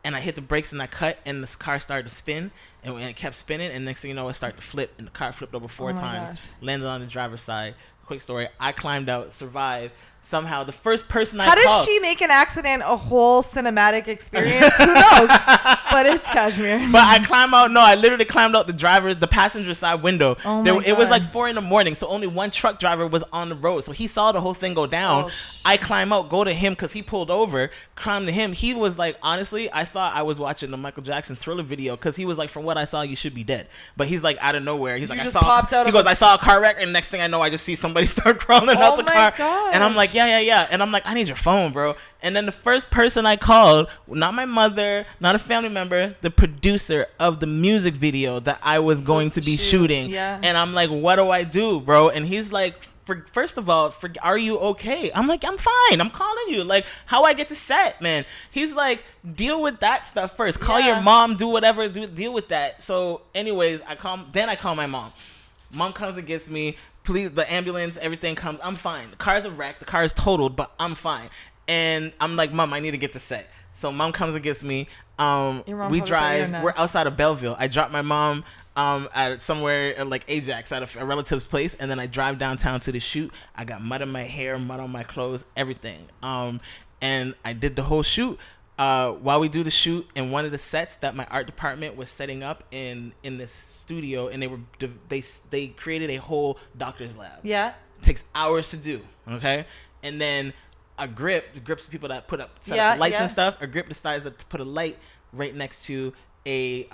And I hit the brakes and I cut, and this car started to spin, and it kept spinning. And next thing you know, it started to flip, and the car flipped over 4 times, landed on the driver's side. Quick story: I climbed out, survived. Somehow, the first person I called. How does she make an accident a whole cinematic experience? Who knows? But it's Cazhhmere. But I climbed out. No, I literally climbed out the passenger side window. Oh my God. It was like 4 a.m, so only one truck driver was on the road. So he saw the whole thing go down. I climb out, go to him because he pulled over. Climb to him. He was like, honestly, I thought I was watching the Michael Jackson Thriller video because he was like, from what I saw, you should be dead. But he's like, out of nowhere. He's like, I saw a car wreck, and next thing I know, I just see somebody start crawling out the car, gosh. and I'm like, yeah, and I'm like, I need your phone, bro. And then the first person I called, not my mother, not a family member, the producer of the music video that I was going to be shooting. Yeah. And I'm like, what do I do, bro? And he's like, first of all, are you okay? I'm like, I'm fine. I'm calling you. Like, how I get to set, man? He's like, deal with that stuff first. Call your mom, do whatever, deal with that. So anyways, I call my mom. Mom comes and gets me. Please, the ambulance, everything comes. I'm fine. The car's a wreck. The car is totaled, but I'm fine. And I'm like, Mom, I need to get to set. So Mom comes and gets me. We drive. We're outside of Belleville. I drop my mom at somewhere like Ajax at a relative's place, and then I drive downtown to the shoot. I got mud in my hair, mud on my clothes, everything. And I did the whole shoot. While we do the shoot, in one of the sets that my art department was setting up in this studio, and they created a whole doctor's lab. Yeah, it takes hours to do. Okay, and then a grips people that set up lights and stuff. A grip decides to put a light right next to a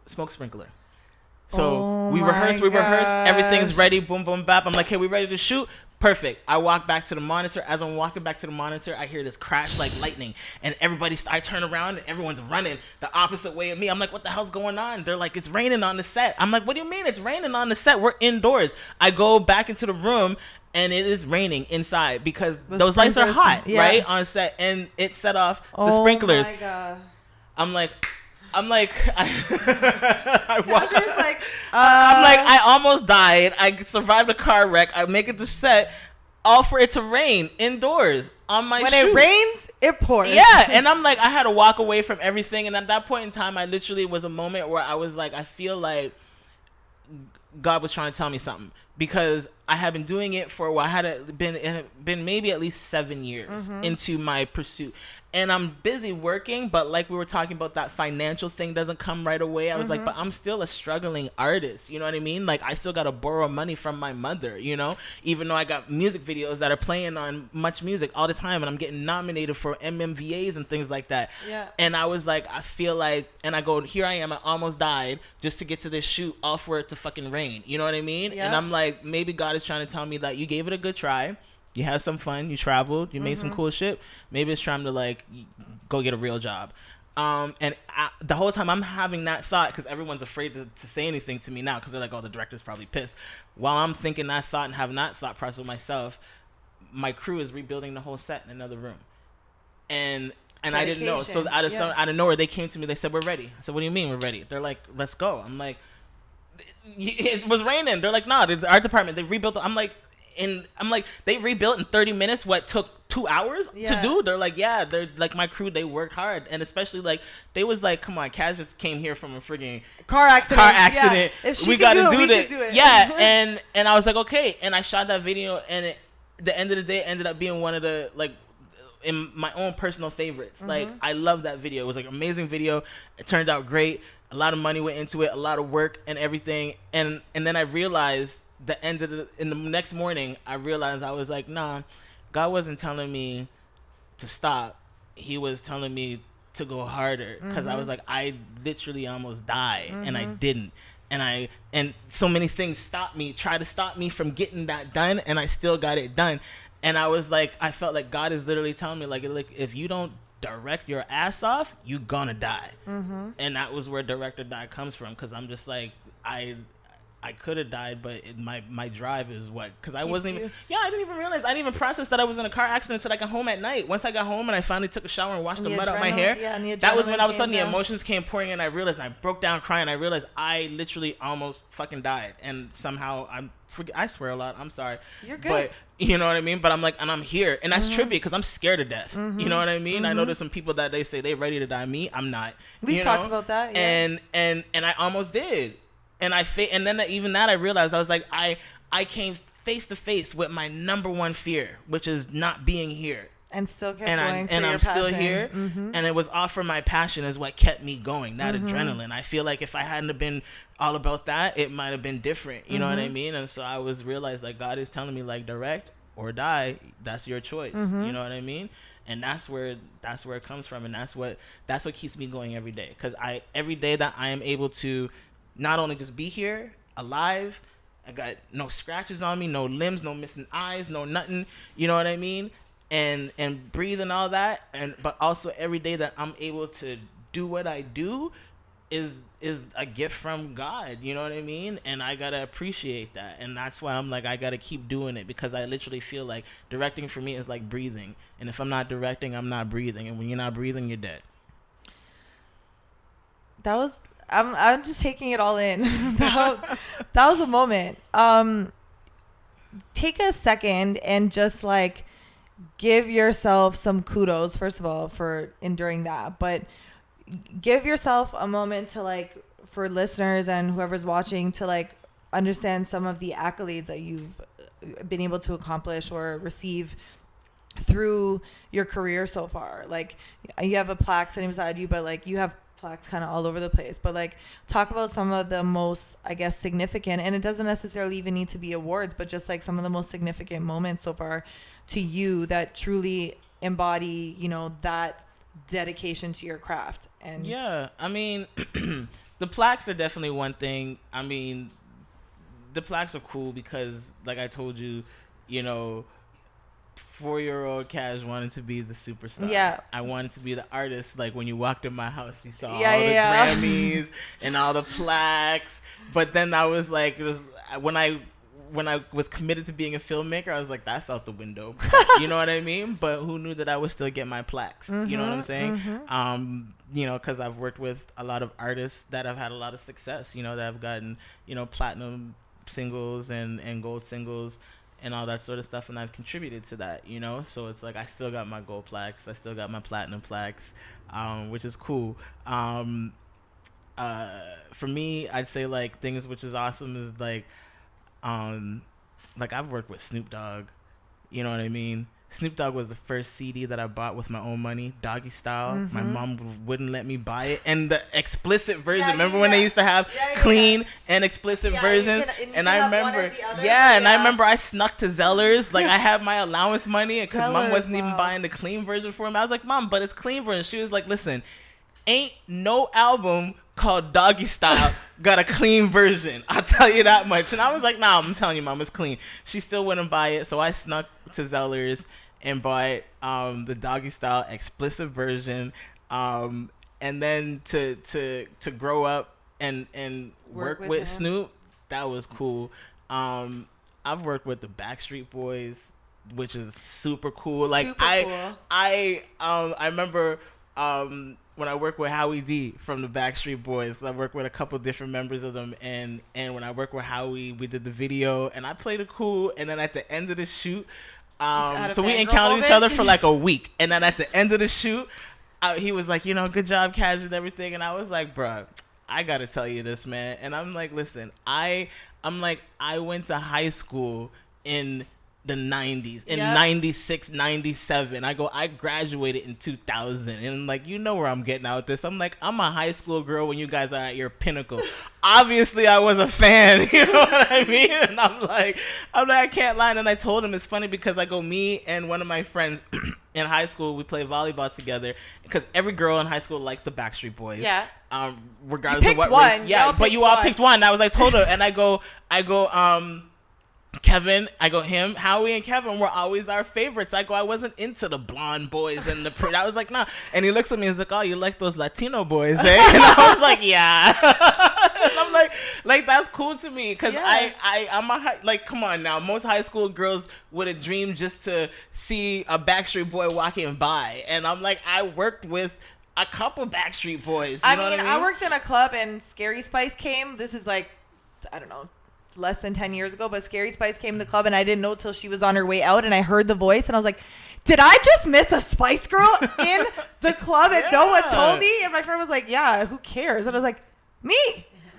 smoke sprinkler. So we rehearse. Everything's ready. Boom, boom, bap. I'm like, hey, we ready to shoot? Perfect. I walk back to the monitor. As I'm walking back to the monitor, I hear this crash like lightning, and I turn around and everyone's running the opposite way of me. I'm like, what the hell's going on? They're like, it's raining on the set. I'm like, what do you mean it's raining on the set? We're indoors. I go back into the room, and it is raining inside because those lights are hot, right, on set, and it set off the sprinklers. Oh my God. I'm like, I almost died. I survived a car wreck. I make it to set, all for it to rain indoors on my shoot. When it rains, it pours. Yeah, and I'm like, I had to walk away from everything. And at that point in time, I literally was a moment where I was like, I feel like God was trying to tell me something, because I had been doing it for a while. I had been maybe at least 7 years into my pursuit. And I'm busy working, but like we were talking about, that financial thing doesn't come right away. I was like, but I'm still a struggling artist. You know what I mean? Like, I still got to borrow money from my mother, you know, even though I got music videos that are playing on Much Music all the time, and I'm getting nominated for MMVAs and things like that. Yeah. And I was like, I feel like, and I go, here I am, I almost died just to get to this shoot, all for it to fucking rain. You know what I mean? Yeah. And I'm like, maybe God is trying to tell me that you gave it a good try. You had some fun. You traveled. You made some cool shit. Maybe it's time to like go get a real job. The whole time I'm having that thought, because everyone's afraid to say anything to me now, because they're like, oh, the director's probably pissed. While I'm thinking that thought and having that thought process with myself, my crew is rebuilding the whole set in another room. And I didn't know. So out of nowhere, they came to me. They said, we're ready. I said, what do you mean we're ready? They're like, let's go. I'm like, it was raining. They're like, nah, our department, they rebuilt. I'm like, they rebuilt in 30 minutes what took 2 hours to do. They're like, yeah, they're like, my crew, they worked hard. And especially like, they was like, come on, Kaz just came here from a frigging car accident. Yeah. If we got to do it. Yeah. and I was like, okay. And I shot that video, and the end of the day ended up being one of the, like, in my own personal favorites. Like, I love that video. It was like an amazing video. It turned out great. A lot of money went into it, a lot of work and everything. And then I realized in the next morning, I realized, I was like, nah, God wasn't telling me to stop. He was telling me to go harder, because I was like, I literally almost died, and I didn't. And so many things tried to stop me from getting that done, and I still got it done. And I was like, I felt like God is literally telling me, like if you don't direct your ass off, you gonna die. And that was where direct or die comes from, because I'm just like, I could have died, but my drive is what, because I wasn't even, I didn't even realize, I didn't even process that I was in a car accident until I got home at night. Once I got home and I finally took a shower and washed the mud out my hair, that was when all of a sudden the emotions came pouring in. I realized, I broke down crying. I realized I literally almost fucking died, and somehow I swear a lot, I'm sorry. You're good. But you know what I mean? But I'm like, and I'm here, and that's trippy, because I'm scared to death. You know what I mean? I know there's some people that they say they ready to die. Me, I'm not. We've talked about that, and I almost did. And and then even that I realized, I was like, I came face to face with my number one fear, which is not being here. And still kept going. And I'm still here. And it was all for my passion is what kept me going. That adrenaline. I feel like if I hadn't have been all about that, it might have been different. You know what I mean? And so I realized like God is telling me like direct or die. That's your choice. You know what I mean? And that's where it comes from. And that's what keeps me going every day. Because every day that I am able to not only just be here, alive, I got no scratches on me, no limbs, no missing eyes, no nothing, you know what I mean? And breathe and all that, but also every day that I'm able to do what I do is a gift from God, you know what I mean? And I gotta appreciate that. And that's why I'm like, I gotta keep doing it, because I literally feel like directing for me is like breathing. And if I'm not directing, I'm not breathing. And when you're not breathing, you're dead. I'm just taking it all in. that was a moment. Take a second and just like give yourself some kudos, first of all, for enduring that. But give yourself a moment to like, for listeners and whoever's watching, to like understand some of the accolades that you've been able to accomplish or receive through your career so far. Like, you have a plaque sitting beside you, but like you have plaques kind of all over the place. But like, talk about some of the most, I guess, significant, and it doesn't necessarily even need to be awards, but just like some of the most significant moments so far to you that truly embody, you know, that dedication to your craft. And I mean, the plaques are definitely one thing. I mean, the plaques are cool because, like I told you, you know, 4-year-old Caz wanted to be the superstar. Yeah. I wanted to be the artist. Like when you walked in my house, you saw all the Grammys and all the plaques. But then I was like, it was when I was committed to being a filmmaker, I was like, that's out the window. You know what I mean? But who knew that I would still get my plaques? You know what I'm saying? You know, because I've worked with a lot of artists that have had a lot of success, you know, that have gotten, you know, platinum singles and gold singles and all that sort of stuff, and I've contributed to that, you know? So it's like I still got my gold plaques, I still got my platinum plaques, which is cool. For me, I'd say like things which is awesome is like I've worked with Snoop Dogg, you know what I mean? Snoop Dogg was the first CD that I bought with my own money, Doggy Style. My mom wouldn't let me buy it. And the explicit version, remember when they used to have clean and explicit versions? And I remember, I remember I snuck to Zellers. Like I had my allowance money because mom wasn't even buying the clean version for me. I was like, Mom, but it's clean version. She was like, listen, ain't no album called Doggy Style got a clean version. I'll tell you that much. And I was like, nah, I'm telling you, Mom, it's clean. She still wouldn't buy it. So I snuck to Zellers and bought the Doggy Style explicit version. And then to grow up and work with Snoop, that was cool. I've worked with the Backstreet Boys, which is super cool. Like I remember when I worked with Howie D from the Backstreet Boys, I worked with a couple different members of them, and when I worked with Howie, we did the video, and I played it cool, and then at the end of the shoot, so we encountered each other for like a week, and then at the end of the shoot, he was like, you know, good job, Caz, and everything, and I was like, bruh, I gotta tell you this, man. And I'm like, listen, I went to high school in the 90s, in 96, 97. I graduated in 2000, and like, you know where I'm getting out this. I'm like, I'm a high school girl when you guys are at your pinnacle. Obviously I was a fan, you know what I mean? And I'm like, I can't lie. And I told him, it's funny because I go, me and one of my friends in high school, we play volleyball together because every girl in high school liked the Backstreet Boys. Yeah. Regardless of what race. Yeah, but you all picked one. I told her, and I go, Kevin, I go, him, Howie, and Kevin were always our favorites. I go, I wasn't into the blonde boys and the pretty. I was like, nah. And he looks at me and he's like, oh, you like those Latino boys, eh? And I was like, yeah. And I'm like that's cool to me because I'm like, come on now. Most high school girls would have dreamed just to see a Backstreet Boy walking by, and I'm like, I worked with a couple Backstreet Boys. You know what I mean? I worked in a club and Scary Spice came. This is like, I don't know, less than 10 years ago, but Scary Spice came to the club and I didn't know till she was on her way out, and I heard the voice and I was like, did I just miss a Spice Girl in the club and no one told me? And my friend was like, yeah, who cares? And I was like,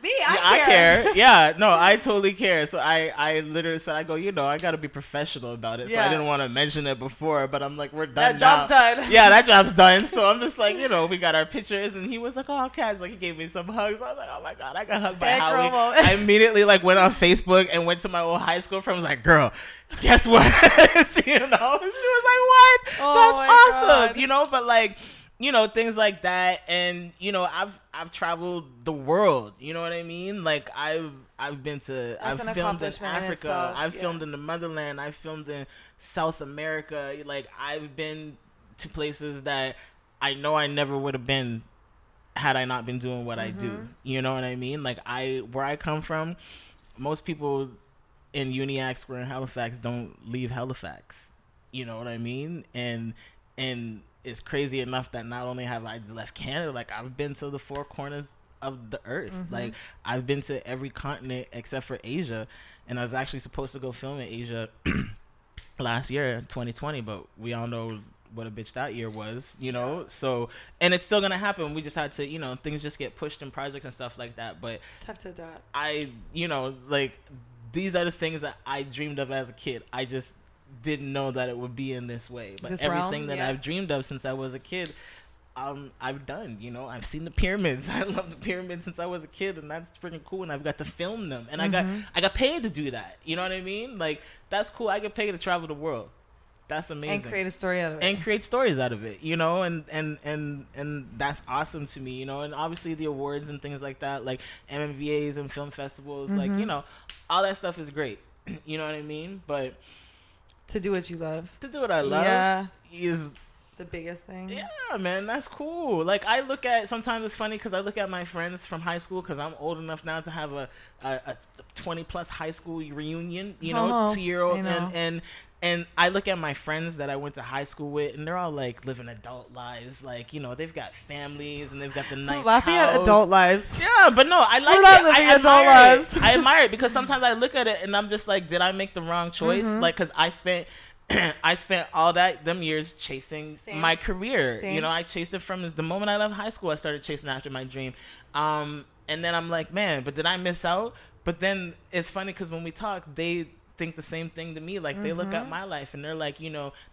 I care. Yeah, no, I totally care. So I literally said, I go, I got to be professional about it. So I didn't want to mention it before, but I'm like, we're done That job's done. Yeah, that job's done. So I'm just like, we got our pictures, and he was like, oh, Kaz, like he gave me some hugs. I was like, oh my God, I got hugged by Howie. I immediately like went on Facebook and went to my old high school friend. I was like, girl, guess what? And she was like, what? That's awesome. God. But like, things like that. And, I've traveled the world. You know what I mean? Like I've been to, I've filmed in Africa. I've filmed in the motherland. I've filmed in South America. Like I've been to places that I know I never would have been had I not been doing what I do. You know what I mean? Like where I come from, most people in Uniac or in Halifax don't leave Halifax. You know what I mean? And it's crazy enough that not only have I left Canada, like I've been to the four corners of the earth. Like I've been to every continent except for Asia, and I was actually supposed to go film in Asia last year, 2020, but we all know what a bitch that year was, so, and it's still gonna happen. We just had to, things just get pushed in projects and stuff like that, but just have to adapt. Like these are the things that I dreamed of as a kid. I just didn't know that it would be in this way, but this everything that I've dreamed of since I was a kid, I've done. I've seen the pyramids. I love the pyramids since I was a kid, and that's freaking cool. And I've got to film them, and I got paid to do that. You know what I mean? Like that's cool. I get paid to travel the world. That's amazing. And create a story out of it. And create stories out of it. And that's awesome to me. And obviously the awards and things like that, like MMVAs and film festivals, like all that stuff is great. You know what I mean? But to do what you love. To do what I love is the biggest thing. Yeah, man, that's cool. Like I look at, sometimes it's funny because I look at my friends from high school, because I'm old enough now to have a 20 plus high school reunion, 2-year-old, and I look at my friends that I went to high school with, and they're all like living adult lives. Like, they've got families and they've got the nice laughing house. at adult lives. Yeah, but no, I like We're not living adult lives. I admire it because sometimes I look at it and I'm just like, did I make the wrong choice? Like, because I spent all them years chasing my career. Same. I chased it from the moment I left high school. I started chasing after my dream. And then I'm like, man, but did I miss out? But then it's funny because when we talk, they think the same thing to me. Like they look at my life and they're like,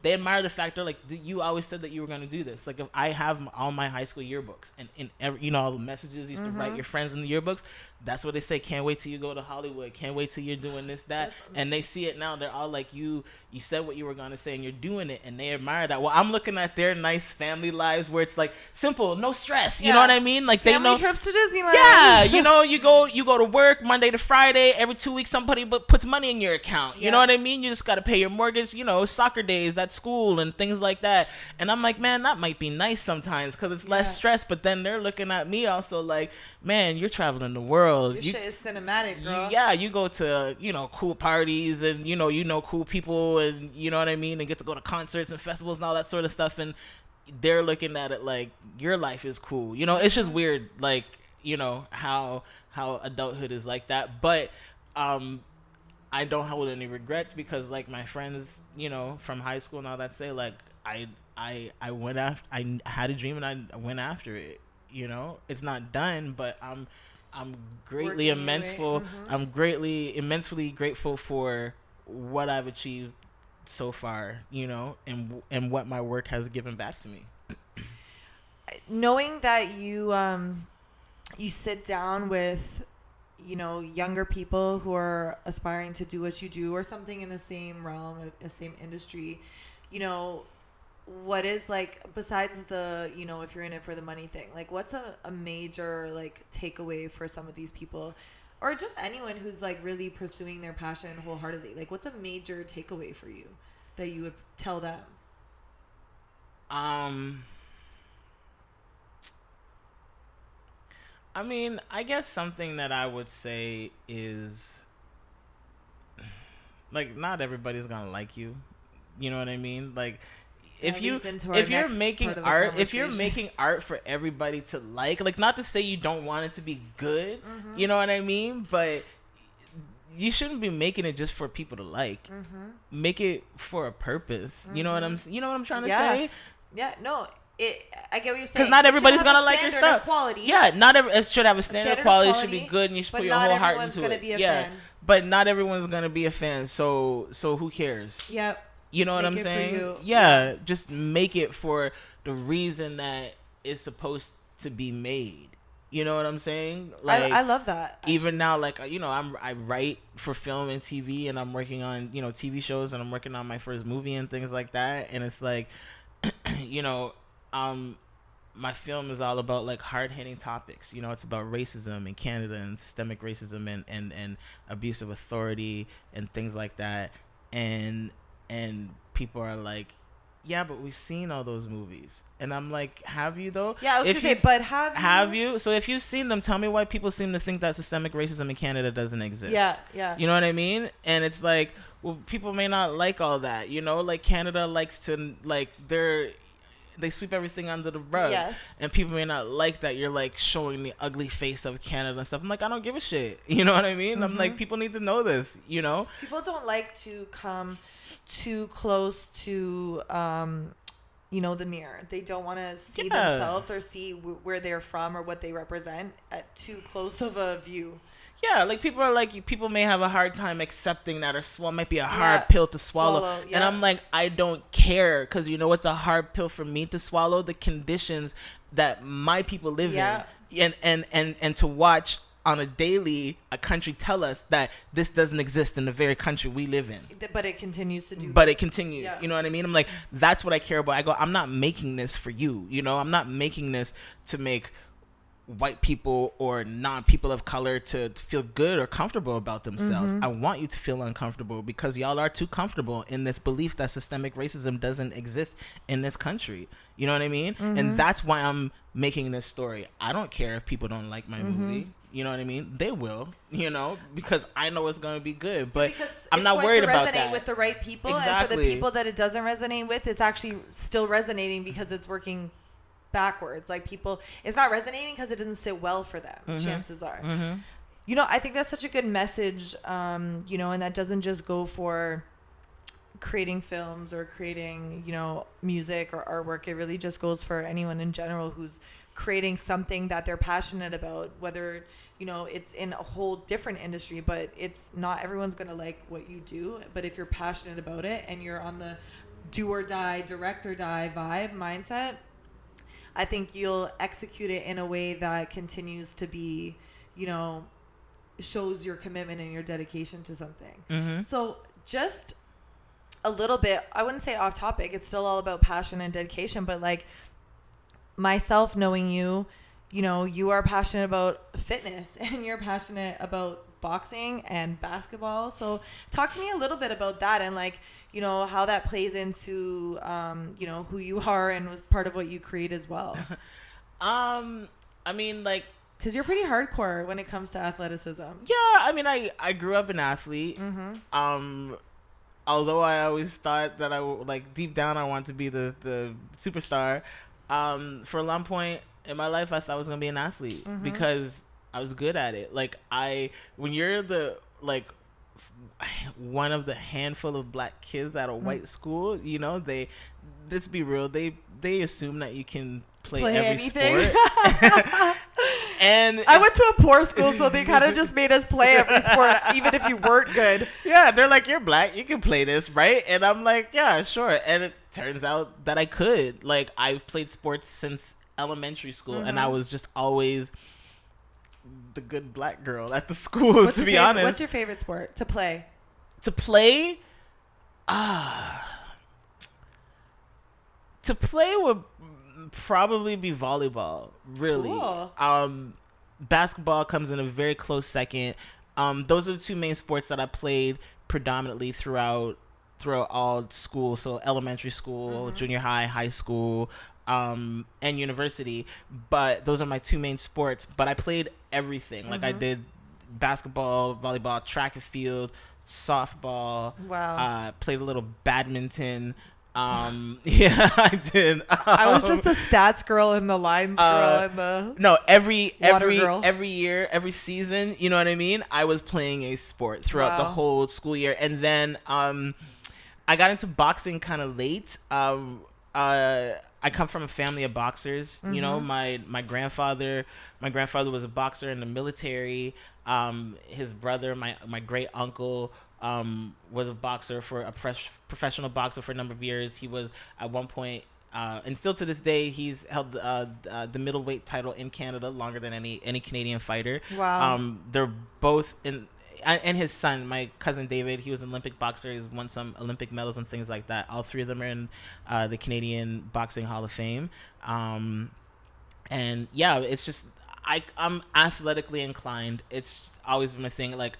they admire the fact, they're like, you always said that you were going to do this. Like if I have all my high school yearbooks and in every, all the messages you used to write your friends in the yearbooks, that's what they say. Can't wait till you go to Hollywood. Can't wait till you're doing this, that. And they see it now. They're all like, you said what you were going to say and you're doing it. And they admire that. Well, I'm looking at their nice family lives where it's like simple, no stress. You know what I mean? Like family they know trips to Disneyland. Yeah. You go to work Monday to Friday. Every 2 weeks, somebody puts money in your account. You know what I mean? You just got to pay your mortgage, soccer days at school and things like that. And I'm like, man, that might be nice sometimes because it's less stress. But then they're looking at me also like, man, you're traveling the world. Your shit is cinematic, girl. You go to, cool parties and, cool people and, you know what I mean? And get to go to concerts and festivals and all that sort of stuff. And they're looking at it like your life is cool. It's just weird, like, how adulthood is like that. But, I don't hold any regrets because like my friends, from high school and all that say like, I went after, I had a dream and I went after it. It's not done, but I'm greatly I'm immensely grateful for what I've achieved so far, and what my work has given back to me. Knowing that you sit down with younger people who are aspiring to do what you do or something in the same realm, the same industry, what is like, besides the, if you're in it for the money thing, like what's a major like takeaway for some of these people or just anyone who's like really pursuing their passion wholeheartedly, like what's a major takeaway for you that you would tell them? I mean, I guess something that I would say is, like, not everybody's gonna like you. You know what I mean? Like, if you're making art for everybody to like, not to say you don't want it to be good, you know what I mean? But you shouldn't be making it just for people to like. Make it for a purpose. You know what I'm trying to say? Yeah, no. I get what you're saying. Because not everybody's gonna like your stuff. Quality. Yeah, it should have a standard quality. It should be good, and you should put your whole heart into it. Fan. But not everyone's gonna be a fan. So who cares? Yep. You know what I'm saying? Yeah, just make it for the reason that it's supposed to be made. You know what I'm saying? Like, I love that. Even now, like, you know, I write for film and TV, and I'm working on, you know, TV shows, and I'm working on my first movie and things like that. And it's like, you know, my film is all about like hard-hitting topics. You know, it's about racism in Canada and systemic racism and abuse of authority and things like that. And people are like, yeah, but we've seen all those movies. And I'm like, have you though? Yeah, I was gonna say, but have you? So if you've seen them, tell me why people seem to think that systemic racism in Canada doesn't exist. Yeah. You know what I mean? And it's like, well, people may not like all that. You know, like Canada likes to, like, they sweep everything under the rug. Yes. And people may not like that you're like showing the ugly face of Canada and stuff. I'm like, I don't give a shit. You know what I mean? I'm like, people need to know this, you know? People don't like to come too close to, you know, the mirror. They don't want to see themselves or see where they're from or what they represent at too close of a view. Yeah, like people may have a hard time accepting that, or might be a hard pill to swallow. And I'm like, I don't care, because you know what's a hard pill for me to swallow? The conditions that my people live in, and to watch on a daily a country tell us that this doesn't exist in the very country we live in. But it continues to do. But it continues. Yeah. You know what I mean? I'm like, that's what I care about. I go, I'm not making this for you. You know, I'm not making this to make white people or non-people of color to feel good or comfortable about themselves. I want you to feel uncomfortable, because y'all are too comfortable in this belief that systemic racism doesn't exist in this country. You know what I mean? And that's why I'm making this story. I don't care if people don't like my movie. You know what I mean? They will, you know, because I know it's going to be good. But I'm not worried about that. It's going to resonate with the right people. Exactly. And for the people that it doesn't resonate with, it's actually still resonating because it's working backwards. Like, people, it's not resonating because it doesn't sit well for them, chances are. You know, I think that's such a good message, you know, and that doesn't just go for creating films or creating, you know, music or artwork. It really just goes for anyone in general who's creating something that they're passionate about, whether, you know, it's in a whole different industry, but it's not everyone's going to like what you do. But if you're passionate about it and you're on the do or die, direct or die vibe mindset, I think you'll execute it in a way that continues to be, you know, shows your commitment and your dedication to something. So just a little bit, I wouldn't say off topic, it's still all about passion and dedication, but like myself knowing you, you know, you are passionate about fitness and you're passionate about boxing and basketball. So talk to me a little bit about that and like, you know, how that plays into, you know, who you are and part of what you create as well. I mean, like, because you're pretty hardcore when it comes to athleticism. Yeah, I mean, I grew up an athlete. Although I always thought that I would, like, deep down I want to be the superstar. For a long point in my life, I thought I was gonna be an athlete because I was good at it. Like, when you're the, like, one of the handful of black kids at a white school, you know, let's be real, they assume that you can play every anything. sport. And I went to a poor school, so they kind of just made us play every sport, even if you weren't good. Yeah, they're like, you're black, you can play this, right? And I'm like, yeah, sure. And it turns out that I could. Like, I've played sports since elementary school, and I was just always the good black girl at the school, to be honest. What's your favorite sport to play? To play? To play would probably be volleyball, really. Cool. basketball comes in a very close second. Those are the two main sports that I played predominantly throughout all school. So elementary school, junior high, high school, and university. But those are my two main sports. But I played everything. Like I did basketball, volleyball, track and field, softball. Wow. Played a little badminton. Yeah, I did. I was just the stats girl and the lines girl and the every girl. every year, every season, you know what I mean? I was playing a sport throughout the whole school year. And then I got into boxing kind of late. I come from a family of boxers. You know, my grandfather was a boxer in the military. His brother, my great uncle, was a boxer for a professional boxer for a number of years. He was at one point, and still to this day, he's held the middleweight title in Canada longer than any Canadian fighter. Wow. They're both in. And his son, my cousin David, he was an Olympic boxer. He's won some Olympic medals and things like that. All three of them are in the Canadian Boxing Hall of Fame. And yeah, it's just I'm athletically inclined. It's always been a thing. Like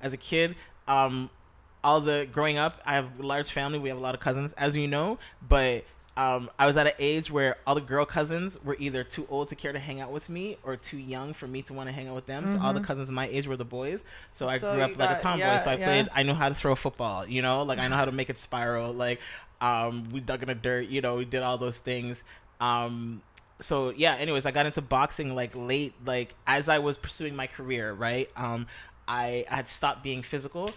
as a kid, growing up, I have a large family. We have a lot of cousins, as you know, but I was at an age where all the girl cousins were either too old to care to hang out with me or too young for me to want to hang out with them. So all the cousins my age were the boys. So I grew up like a tomboy. So I knew how to throw a football, you know, like I know how to make it spiral. Like we dug in the dirt, you know, we did all those things. So yeah, anyways, I got into boxing like late, like as I was pursuing my career, right? I had stopped being physical.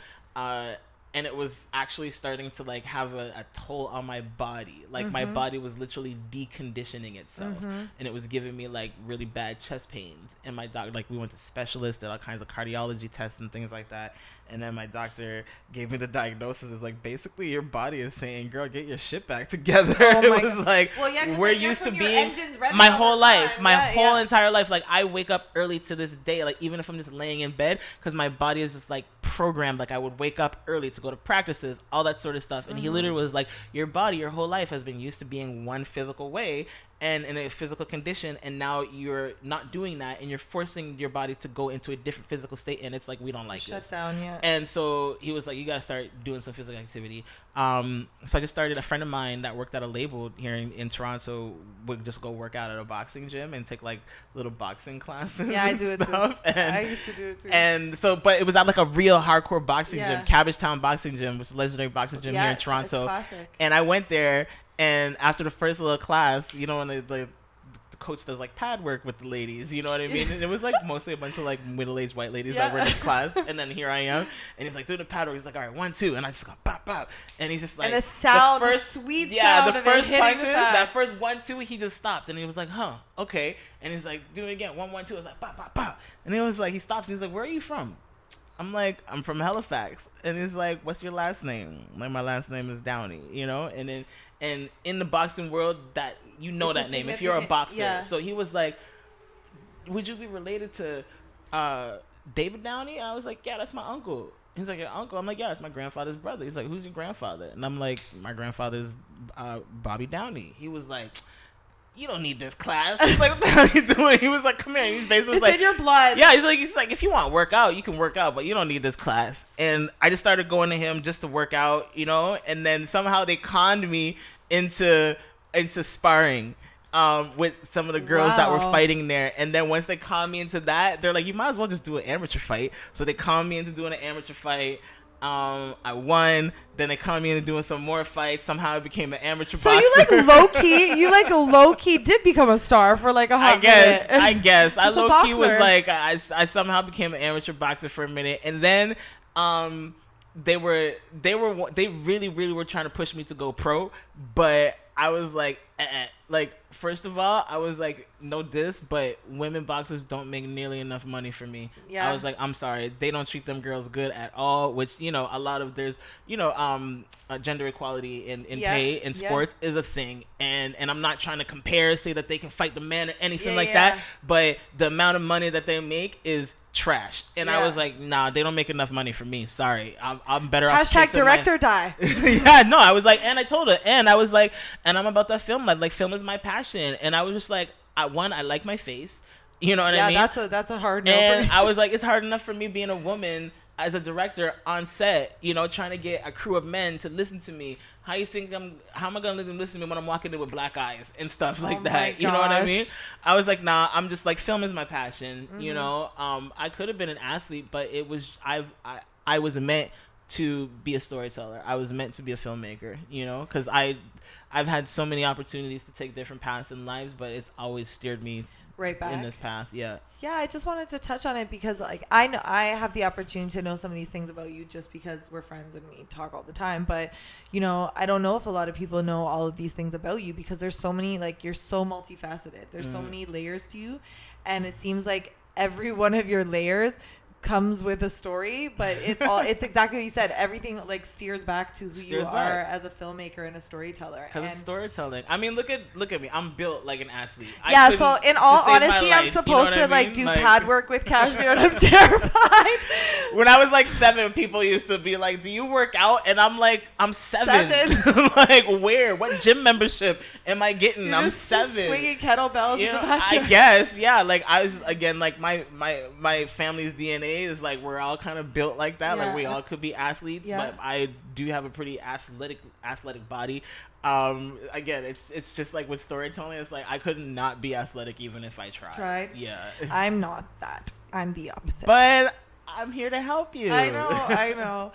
And it was actually starting to like have a toll on my body. Like my body was literally deconditioning itself, and it was giving me like really bad chest pains. And my doctor, like we went to specialists, did all kinds of cardiology tests and things like that. And then my doctor gave me the diagnosis. It's like basically your body is saying, "Girl, get your shit back together." It was like we're used to being my whole life, my whole entire life. Like I wake up early to this day, like even if I'm just laying in bed, because my body is just like programmed. Like I would wake up early to go to practices, all that sort of stuff. And he literally was like, your body your whole life has been used to being one physical way and in a physical condition, and now you're not doing that and you're forcing your body to go into a different physical state, and it's like we don't like shut this. Down, yeah. And so he was like, you gotta start doing some physical activity. So I just started. A friend of mine that worked at a label here in Toronto would just go work out at a boxing gym and take like little boxing classes. Yeah, I do it too. And, I used to do it too. And so, but it was at like a real hardcore boxing gym, Cabbagetown Boxing Gym, which is a legendary boxing gym here in Toronto. And I went there, and after the first little class, you know, when the coach does like pad work with the ladies, you know what I mean? And it was like mostly a bunch of like middle-aged white ladies that were in his class. And then here I am, and he's like doing the pad work. He's like, all right, 1, 2, and I just go pop pop. And he's just like, and the sound, the sweet sound, the first punches, that first 1, 2, he just stopped, and he was like, huh, okay. And he's like, do it again, 1, 1, 2. I was like, pop pop pop. And it was like, he stops, and he's like, where are you from? I'm like, I'm from Halifax. And he's like, what's your last name? Like, my last name is Downey, you know? And then, and in the boxing world, that you know it's that name if you're a boxer. Yeah. So he was like, would you be related to David Downey? I was like, yeah, that's my uncle. He's like, your uncle? I'm like, yeah, it's my grandfather's brother. He's like, who's your grandfather? And I'm like, my grandfather's Bobby Downey. He was like, you don't need this class. He's like, what the hell are you doing? He was like, come here. He's basically it's like, in your blood. Yeah, he's like, if you want to work out, you can work out, but you don't need this class. And I just started going to him just to work out, you know. And then somehow they conned me into sparring with some of the girls that were fighting there. And then once they conned me into that, they're like, you might as well just do an amateur fight. So they conned me into doing an amateur fight. I won. Then they conned me into doing some more fights. Somehow I became an amateur boxer. So you like low key did become a star for like a hot minute. I guess. I low key was like, I somehow became an amateur boxer for a minute. And then they really were trying to push me to go pro, but I was like, like, first of all, I was like, no diss, but women boxers don't make nearly enough money for me. Yeah. I was like, I'm sorry, they don't treat them girls good at all, which, you know, a lot of there's, you know, gender equality in pay in sports is a thing. And I'm not trying to compare, say that they can fight the man or anything like that, but the amount of money that they make is trash. And I was like, nah, they don't make enough money for me. Sorry. I'm better off. Hashtag direct or die. Yeah, no, I was like, and I told her, and I was like, and I'm about that film. Like film is my passion. And I was just like, I like my face. You know what I mean? Yeah, that's a hard no. And I was like, it's hard enough for me being a woman as a director on set, you know, trying to get a crew of men to listen to me. How am I gonna let them listen to me when I'm walking in with black eyes and stuff like that? You know what I mean? I was like, nah, I'm just like, film is my passion. You know, I could have been an athlete, but it was I was meant to be a storyteller. I was meant to be a filmmaker. You know, because I've had so many opportunities to take different paths in lives, but it's always steered me right back in this path. Yeah I just wanted to touch on it because like I know I have the opportunity to know some of these things about you just because we're friends and we talk all the time, but you know, I don't know if a lot of people know all of these things about you because there's so many, like, you're so multifaceted, there's so many layers to you, and it seems like every one of your layers comes with a story, but it's exactly what you said. Everything like steers back to who you are as a filmmaker and a storyteller. Because it's storytelling. I mean, look at me. I'm built like an athlete. Yeah. So in all honesty, I'm supposed to like do pad work with Cazhhmere, and I'm terrified. When I was like 7, people used to be like, "Do you work out?" And I'm like, "I'm 7." Like, where? What gym membership am I getting? You're I'm just 7. Swinging kettlebells. You in know, the backyard. I guess. Yeah. Like I was again. Like my family's DNA is like we're all kind of built like that. Like we all could be athletes, but I do have a pretty athletic body. Again, it's just like with storytelling, it's like I could not be athletic even if I tried. Yeah. I'm not that. I'm the opposite. But I'm here to help you. I know.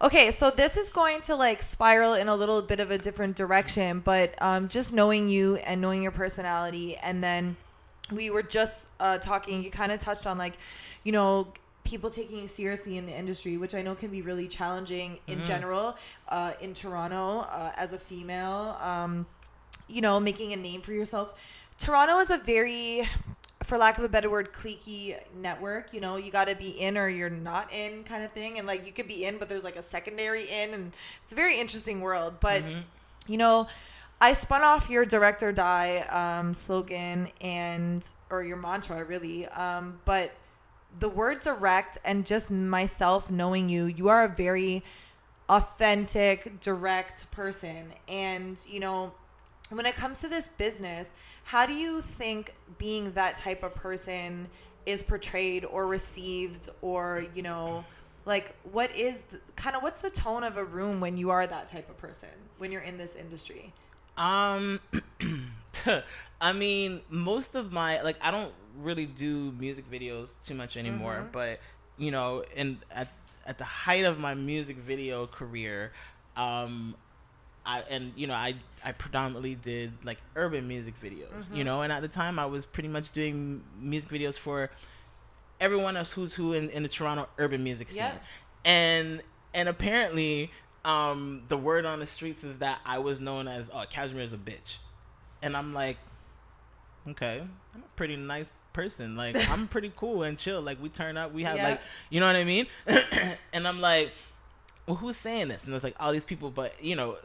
Okay, so this is going to like spiral in a little bit of a different direction, but just knowing you and knowing your personality, and then we were just talking, you kind of touched on like, you know, people taking you seriously in the industry, which I know can be really challenging in general, in Toronto, as a female, you know, making a name for yourself. Toronto is a very, for lack of a better word, cliquey network. You know, you got to be in or you're not in kind of thing. And like, you could be in, but there's like a secondary in, and it's a very interesting world. But, you know, I spun off your direct or die slogan or your mantra really. But the word direct, and just myself knowing you are a very authentic, direct person. And, you know, when it comes to this business, how do you think being that type of person is portrayed or received, or, you know, like what's the tone of a room when you are that type of person, when you're in this industry? I mean, most of my, like, I don't really do music videos too much anymore, but, you know, at the height of my music video career, I predominantly did like urban music videos, you know, and at the time I was pretty much doing music videos for everyone else who's who in the Toronto urban music scene. And apparently the word on the streets is that I was known as, Cazhhmere is a bitch. And I'm like, okay, I'm a pretty nice person. Like, I'm pretty cool and chill. Like, we turn up, we have like, you know what I mean? And I'm like, well, who's saying this? And it's like all these people, but you know,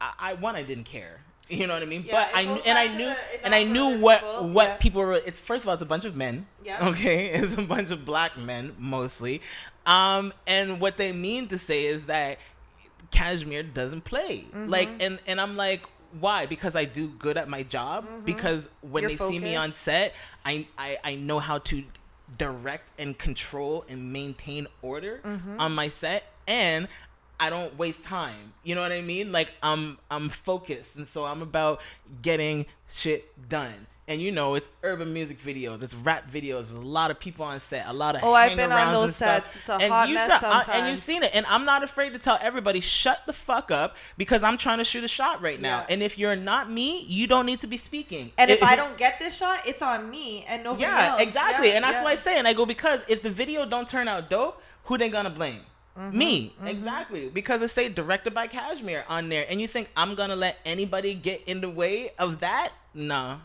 I didn't care. You know what I mean? Yeah, but I knew what people were. It's, first of all, it's a bunch of men. Yeah. Okay, it's a bunch of black men mostly, and what they mean to say is that Cazhhmere doesn't play. Like, and I'm like, why? Because I do good at my job. Because when they see me on set, I know how to direct and control and maintain order on my set, and I don't waste time. You know what I mean? Like, I'm focused, and so I'm about getting shit done. And you know, it's urban music videos, it's rap videos, there's a lot of people on set, a lot of I've been on those sets. It's a hot mess sometimes. And you've seen it. And I'm not afraid to tell everybody, shut the fuck up, because I'm trying to shoot a shot right now. And if you're not me, you don't need to be speaking. And if I don't get this shot, it's on me and nobody else. Yeah, exactly. And that's what I say. And I go, because if the video don't turn out dope, who they gonna blame? Me. Exactly. Because it say directed by Cazhhmere on there, and you think I'm gonna let anybody get in the way of that? Nah.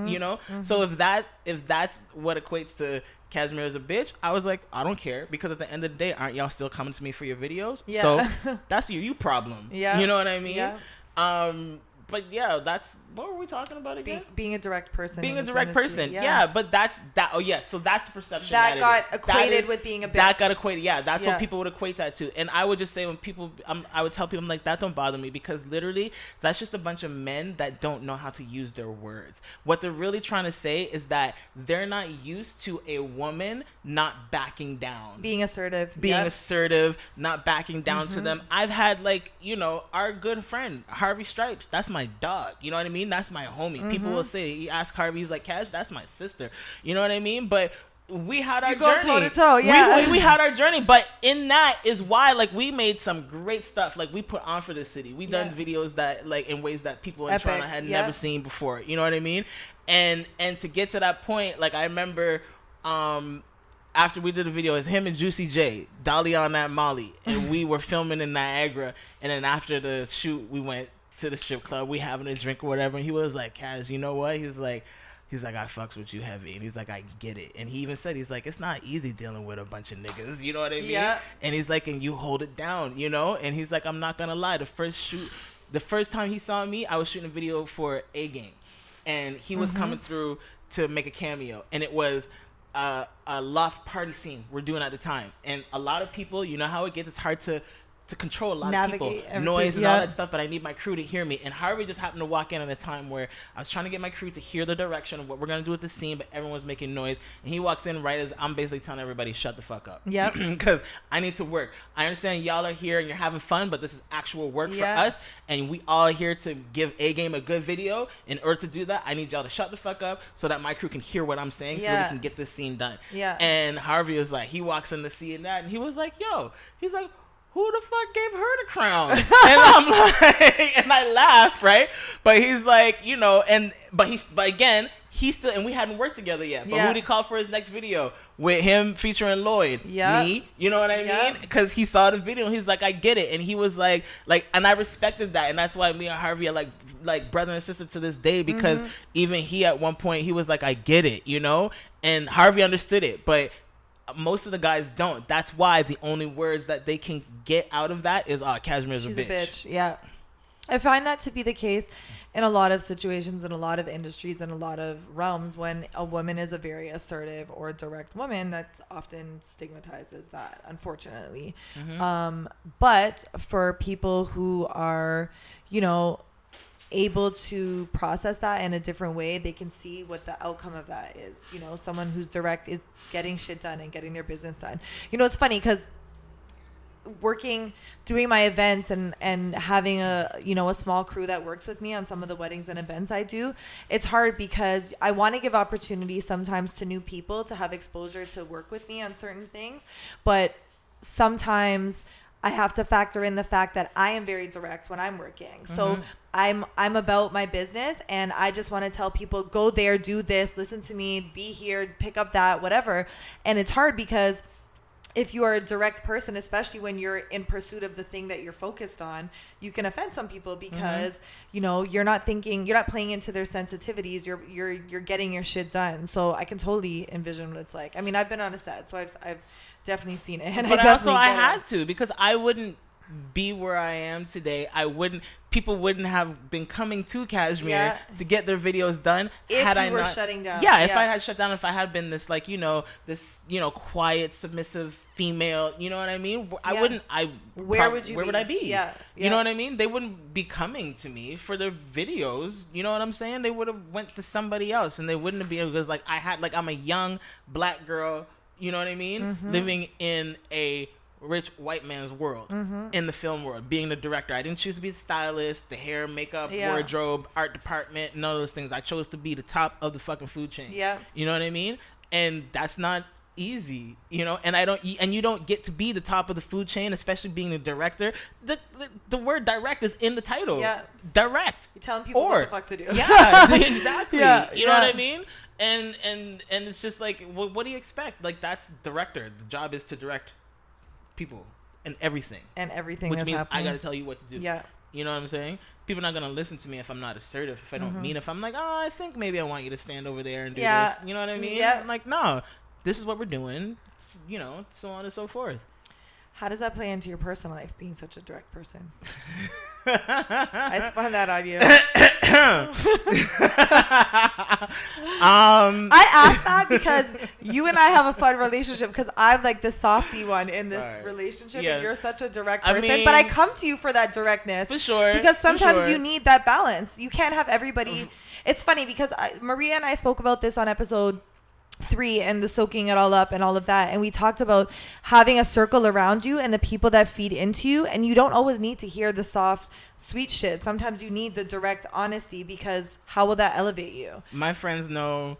You know? So if that's what equates to Cazhhmere as a bitch, I was like, I don't care, because at the end of the day, aren't y'all still coming to me for your videos? So that's you problem. You know what I mean? But yeah, that's what were we talking about again? Being a direct person. Being a direct person. Yeah, but that's that. Oh yeah, so that's the perception that got equated with being a bitch. That got equated. Yeah, that's what people would equate that to. And I would just say when people, I would tell people, I'm like, that don't bother me, because literally that's just a bunch of men that don't know how to use their words. What they're really trying to say is that they're not used to a woman not backing down, being assertive, not backing down to them. I've had, like, you know, our good friend Harvey Stripes, that's my dog, you know what I mean, that's my homie. People will say, you ask Harvey, he's like, Cash, that's my sister, you know what I mean. But we had our journey. Toe to toe, yeah. We had our journey, but in that is why, like, we made some great stuff. Like, we put on for the city. We done videos that, like, in ways that people in Toronto had never seen before. You know what I mean? And to get to that point, like, I remember, after we did the video, it's him and Juicy J, Dolly on that Molly, and we were filming in Niagara. And then after the shoot, we went to the strip club. We having a drink or whatever. And he was like, Kaz, you know what? He's like, I fucks with you heavy. And he's like, I get it. And he even said, he's like, it's not easy dealing with a bunch of niggas. You know what I mean? Yeah. And he's like, and you hold it down, you know? And he's like, I'm not going to lie. The first time he saw me, I was shooting a video for A Game. And he was coming through to make a cameo. And it was a loft party scene we're doing at the time. And a lot of people, you know how it gets, it's hard to control a lot of people, noise and all that stuff, but I need my crew to hear me. And Harvey just happened to walk in at a time where I was trying to get my crew to hear the direction of what we're going to do with the scene, but everyone was making noise. And he walks in right as I'm basically telling everybody, shut the fuck up. Yep. Because I need to work. I understand y'all are here and you're having fun, but this is actual work for us. And we all here to give A Game a good video. In order to do that, I need y'all to shut the fuck up so that my crew can hear what I'm saying so that we can get this scene done. Yeah. And Harvey was like, he walks in to see that, and he was like, he's like, who the fuck gave her the crown? And I'm like, and I laugh, right? But he's like, you know, but again, he's still, and we hadn't worked together yet. But who'd he call for his next video? With him featuring Lloyd. Yeah. Me. You know what I mean? Because he saw the video and he's like, I get it. And he was like, and I respected that. And that's why me and Harvey are like brother and sister to this day, because even he at one point, he was like, I get it, you know? And Harvey understood it. But most of the guys don't. That's why the only words that they can get out of that is, Cazhhmere's a bitch. She's a bitch, yeah. I find that to be the case in a lot of situations, in a lot of industries, in a lot of realms. When a woman is a very assertive or direct woman, that's often stigmatized as that, unfortunately. But for people who are, you know, able to process that in a different way, they can see what the outcome of that is. You know, someone who's direct is getting shit done and getting their business done. You know, it's funny because doing my events and having a small crew that works with me on some of the weddings and events I do, it's hard because I want to give opportunity sometimes to new people to have exposure to work with me on certain things, but sometimes I have to factor in the fact that I am very direct when I'm working. So I'm about my business, and I just want to tell people, go there, do this, listen to me, be here, pick up that, whatever. And it's hard because if you are a direct person, especially when you're in pursuit of the thing that you're focused on, you can offend some people because, you know, you're not playing into their sensitivities. You're getting your shit done. So I can totally envision what it's like. I mean, I've been on a set, so I've definitely seen it. And but I had to, because I wouldn't be where I am today. People wouldn't have been coming to Cazhhmere to get their videos done if you were shutting down. Yeah, if I had shut down, if I had been this, like, you know, this, you know, quiet, submissive female, you know what I mean? Where would I be? Yeah. You know what I mean? They wouldn't be coming to me for their videos. You know what I'm saying? They would have went to somebody else, and they wouldn't have been, because I'm a young black girl, you know what I mean? Living in a rich white man's world, in the film world, being the director. I didn't choose to be the stylist, the hair, makeup, wardrobe, art department, none of those things. I chose to be the top of the fucking food chain. Yeah. You know what I mean? And that's not easy, you know, and you don't get to be the top of the food chain, especially being the director. The word direct is in the title. Yeah. Direct. You're telling people what the fuck to do. Yeah, exactly. You know what I mean? And it's just like, what do you expect? Like, that's director. The job is to direct people and everything which means happening. I gotta tell you what to do. Yeah, you know what I'm saying? People are not gonna listen to me if I'm not assertive, if I don't mean, if I'm like, I think maybe I want you to stand over there and do this, you know what I mean? Yeah. I'm like, no, this is what we're doing, you know, so on and so forth. How does that play into your personal life, being such a direct person? I spun that on you. I asked that because you and I have a fun relationship because I'm like the softy one in this relationship and you're such a direct person. But I come to you for that directness. For sure. Because sometimes you need that balance. You can't have everybody. It's funny because Maria and I spoke about this on episode 3 and the soaking it all up and all of that, and we talked about having a circle around you and the people that feed into you, and you don't always need to hear the soft sweet shit. Sometimes you need the direct honesty, because how will that elevate you? My friends know,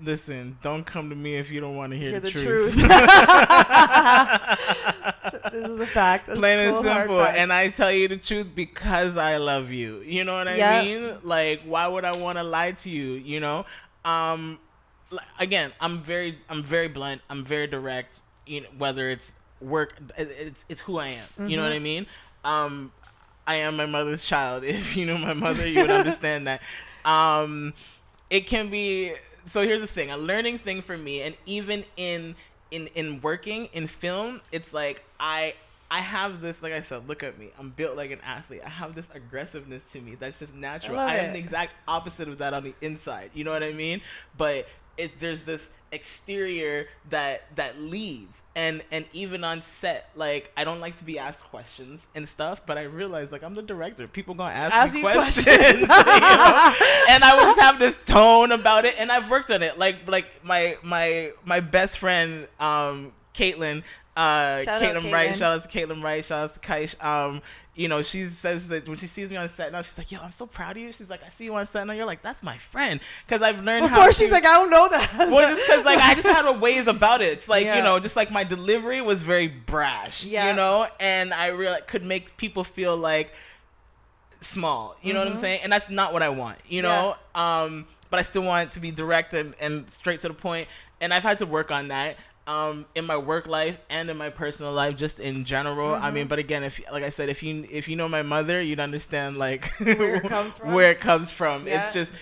listen, don't come to me if you don't want to hear the truth. This is a fact. That's plain and simple. And I tell you the truth because I love you. You know what I mean? Like, why would I want to lie to you? You know? Again, I'm very blunt. I'm very direct. You know, whether it's work, it's who I am. You know what I mean? I am my mother's child. If you know my mother, you would understand that. It can be. So here's the thing. A learning thing for me, and even in working in film, it's like I have this, like I said, look at me. I'm built like an athlete. I have this aggressiveness to me that's just natural. I am the exact opposite of that on the inside. You know what I mean? But there's this exterior that leads. And even on set, like, I don't like to be asked questions and stuff, but I realize, like, I'm the director. People gonna ask me questions. You know? And I would just have this tone about it, and I've worked on it. Like my best friend, Caitlin, Caitlin Wright, shout out to Caitlin Wright, shout out to Kaish. You know, she says that when she sees me on set now, she's like, yo, I'm so proud of you. She's like, I see you on set now. You're like, that's my friend. Because I've learned Before she's like, I don't know that. Well, just because, like, I just had a ways about it. It's like, you know, just like my delivery was very brash, you know, and I really could make people feel like small, you know what I'm saying? And that's not what I want, you know? But I still want it to be direct and straight to the point. And I've had to work on that. In my work life and in my personal life, just in general. I mean, but again, like I said, if you know my mother, you'd understand, like, where it comes from. It's just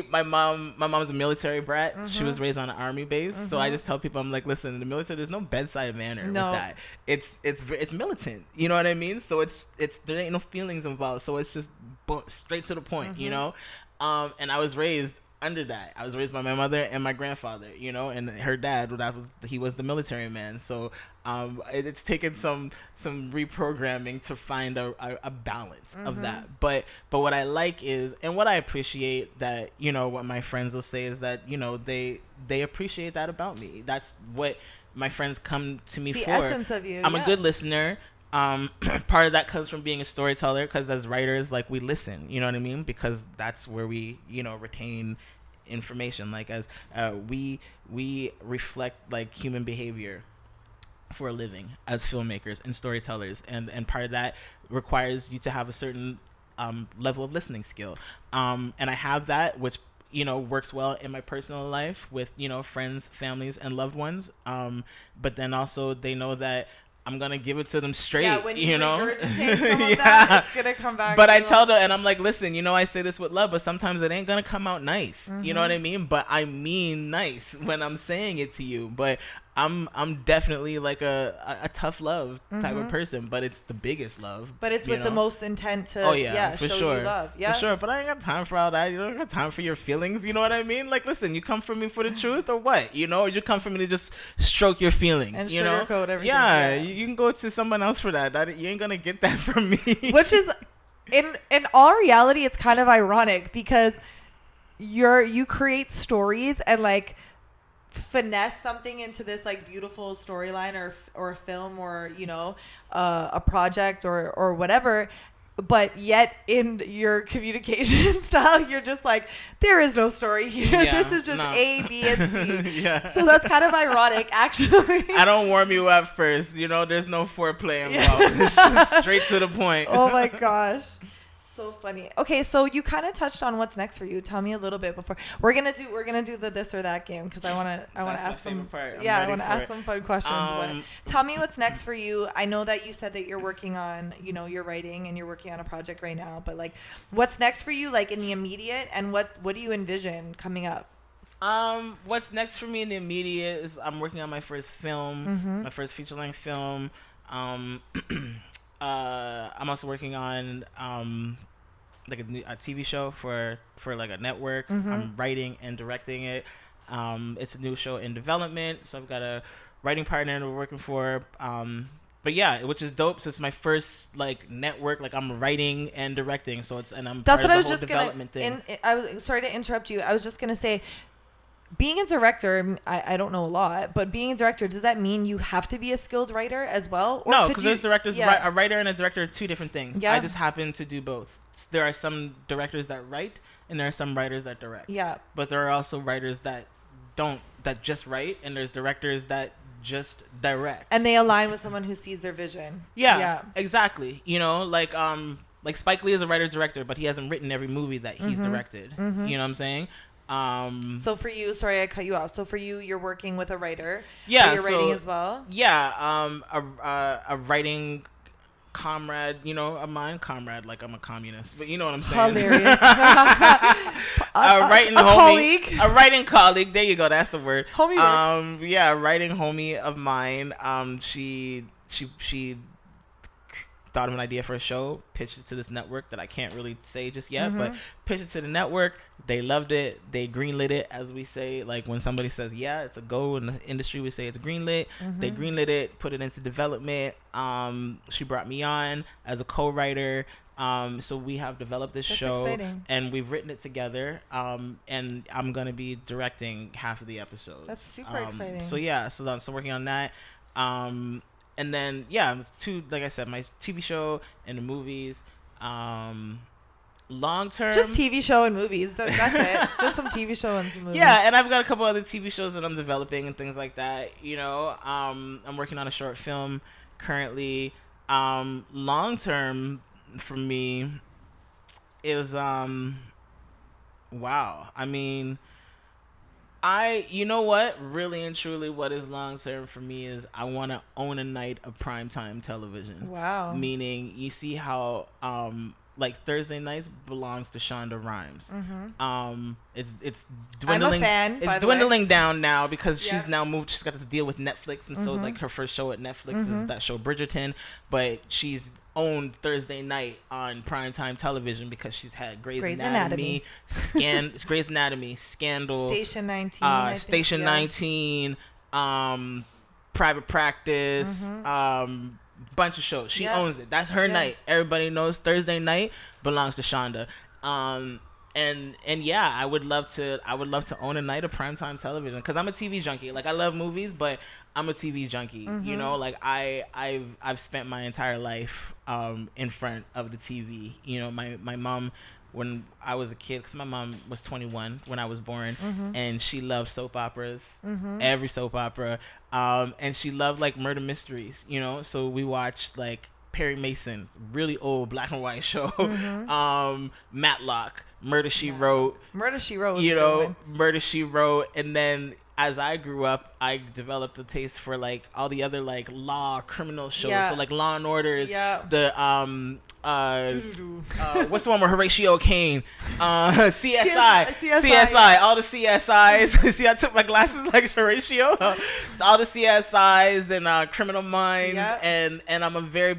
my mom's a military brat. She was raised on an army base. So I just tell people, I'm like, listen, in the military, there's no bedside manner with that. It's militant. You know what I mean? So it's there ain't no feelings involved. So it's just straight to the point, you know? And I was raised under that. I was raised by my mother and my grandfather, you know, and her dad, he was the military man. So it's taken some reprogramming to find a balance of that. But what I like is, and what I appreciate that, you know, what my friends will say is that, you know, they appreciate that about me. That's what my friends come to me for. The essence of you. I'm a good listener. Part of that comes from being a storyteller, because as writers, like, we listen, you know what I mean? Because that's where we, you know, retain information. Like, as we reflect, like, human behavior for a living as filmmakers and storytellers, and part of that requires you to have a certain level of listening skill, and I have that, which, you know, works well in my personal life with, you know, friends, families, and loved ones, but then also they know that I'm gonna give it to them straight. Yeah, when you know, regurgitate some of that, it's gonna come back. But I tell them, and I'm like, listen, you know, I say this with love, but sometimes it ain't gonna come out nice. You know what I mean? But I mean nice when I'm saying it to you. But I'm definitely like a tough love type of person, but it's the biggest love. But it's with the most intent to for show sure. You love. For sure. But I ain't got time for all that. You don't got time for your feelings. You know what I mean? Like, listen, you come for me for the truth or what? You know, or you come for me to just stroke your feelings. And you know? sugarcoat everything. Yeah, you can go to someone else for that. You ain't gonna get that from me. Which is, in all reality, it's kind of ironic because you create stories and, like, finesse something into this, like, beautiful storyline or a film or, you know, a project or whatever, but yet in your communication style you're just like, there is no story here. This is just A, B, and C. So that's kind of ironic, actually. I don't warm you up first, you know. There's no foreplay involved. It's just straight to the point. Oh my gosh, so funny. Okay, so you kind of touched on what's next for you. Tell me a little bit before we're gonna do the this or that game, because I want to ask some I want to ask some fun questions. But tell me what's next for you. I know that you said that you're working on, you know, you're writing and you're working on a project right now, but, like, what's next for you, like, in the immediate, and what do you envision coming up? What's next for me in the immediate is I'm working on my first film, my first feature-length film. I'm also working on like a TV show for like a network. I'm writing and directing it. It's a new show in development, so I've got a writing partner that we're working for. But yeah, which is dope. So it's my first like network. Like I'm writing and directing. So I'm That's part what of I the was whole just development gonna. thing. I was sorry to interrupt you. I was just gonna say, being a director, I don't know a lot, but being a director, does that mean you have to be a skilled writer as well? Or No, because there's directors. Yeah. A writer and a director are two different things. Yeah. I just happen to do both. There are some directors that write, and there are some writers that direct. Yeah. But there are also writers that just write, and there's directors that just direct. And they align with someone who sees their vision. Yeah. Exactly. You know, like Spike Lee is a writer director, but he hasn't written every movie that he's directed. You know what I'm saying? So for you, sorry I cut you off. So for you, you're working with a writer. Yeah. You're writing as well. Yeah. A writing comrade, of mine. Comrade, like I'm a communist, but you know what I'm saying. Hilarious. A writing a homie, colleague. a writing colleague. There you go. That's the word. Homie works. Yeah, a writing homie of mine. She thought of an idea for a show, pitched it to this network that I can't really say just yet, but pitched it to the network. They loved it. They greenlit it, as we say. Like when somebody says, yeah, it's a go in the industry, we say it's greenlit. They greenlit it, put it into development. She brought me on as a co-writer. So we have developed this show exciting. And we've written it together. And I'm going to be directing half of the episodes. That's super exciting. So yeah, so I'm still working on that. And then, yeah, like I said, my TV show and the movies. Long term. Just TV show and movies. That's it. Just some TV show and some movies. Yeah, and I've got a couple other TV shows that I'm developing and things like that. I'm working on a short film currently. Long term for me is, wow. I mean, you know what? Really and truly, what is long term for me is I want to own a night of primetime television. Wow. Meaning, you see how like Thursday nights belongs to Shonda Rhimes. It's dwindling. I'm a fan. It's dwindling down now because she's now moved. She's got to deal with Netflix, and so like her first show at Netflix is that show Bridgerton. But she's owned Thursday night on primetime television because she's had Grey's Anatomy, Grey's Anatomy, Scandal, Station 19, Station 19, Private Practice, bunch of shows. She owns it. That's her night. Everybody knows Thursday night belongs to Shonda. And yeah, I would love to own a night of primetime television because I'm a TV junkie. Like I love movies, but I'm a TV junkie. Like I've spent my entire life in front of the TV. My mom, when I was a kid, because my mom was 21 when I was born, and she loved soap operas, every soap opera, and she loved like murder mysteries. So we watched like Perry Mason, really old black and white show, Matlock, Murder She Wrote. Murder She Wrote. Murder She Wrote, and then as I grew up, I developed a taste for like all the other like law, criminal shows. So like Law and Order is the what's the one with Horatio Kane? CSI, all the CSIs. See, I took my glasses like Horatio. All the CSIs and Criminal Minds, and I'm a very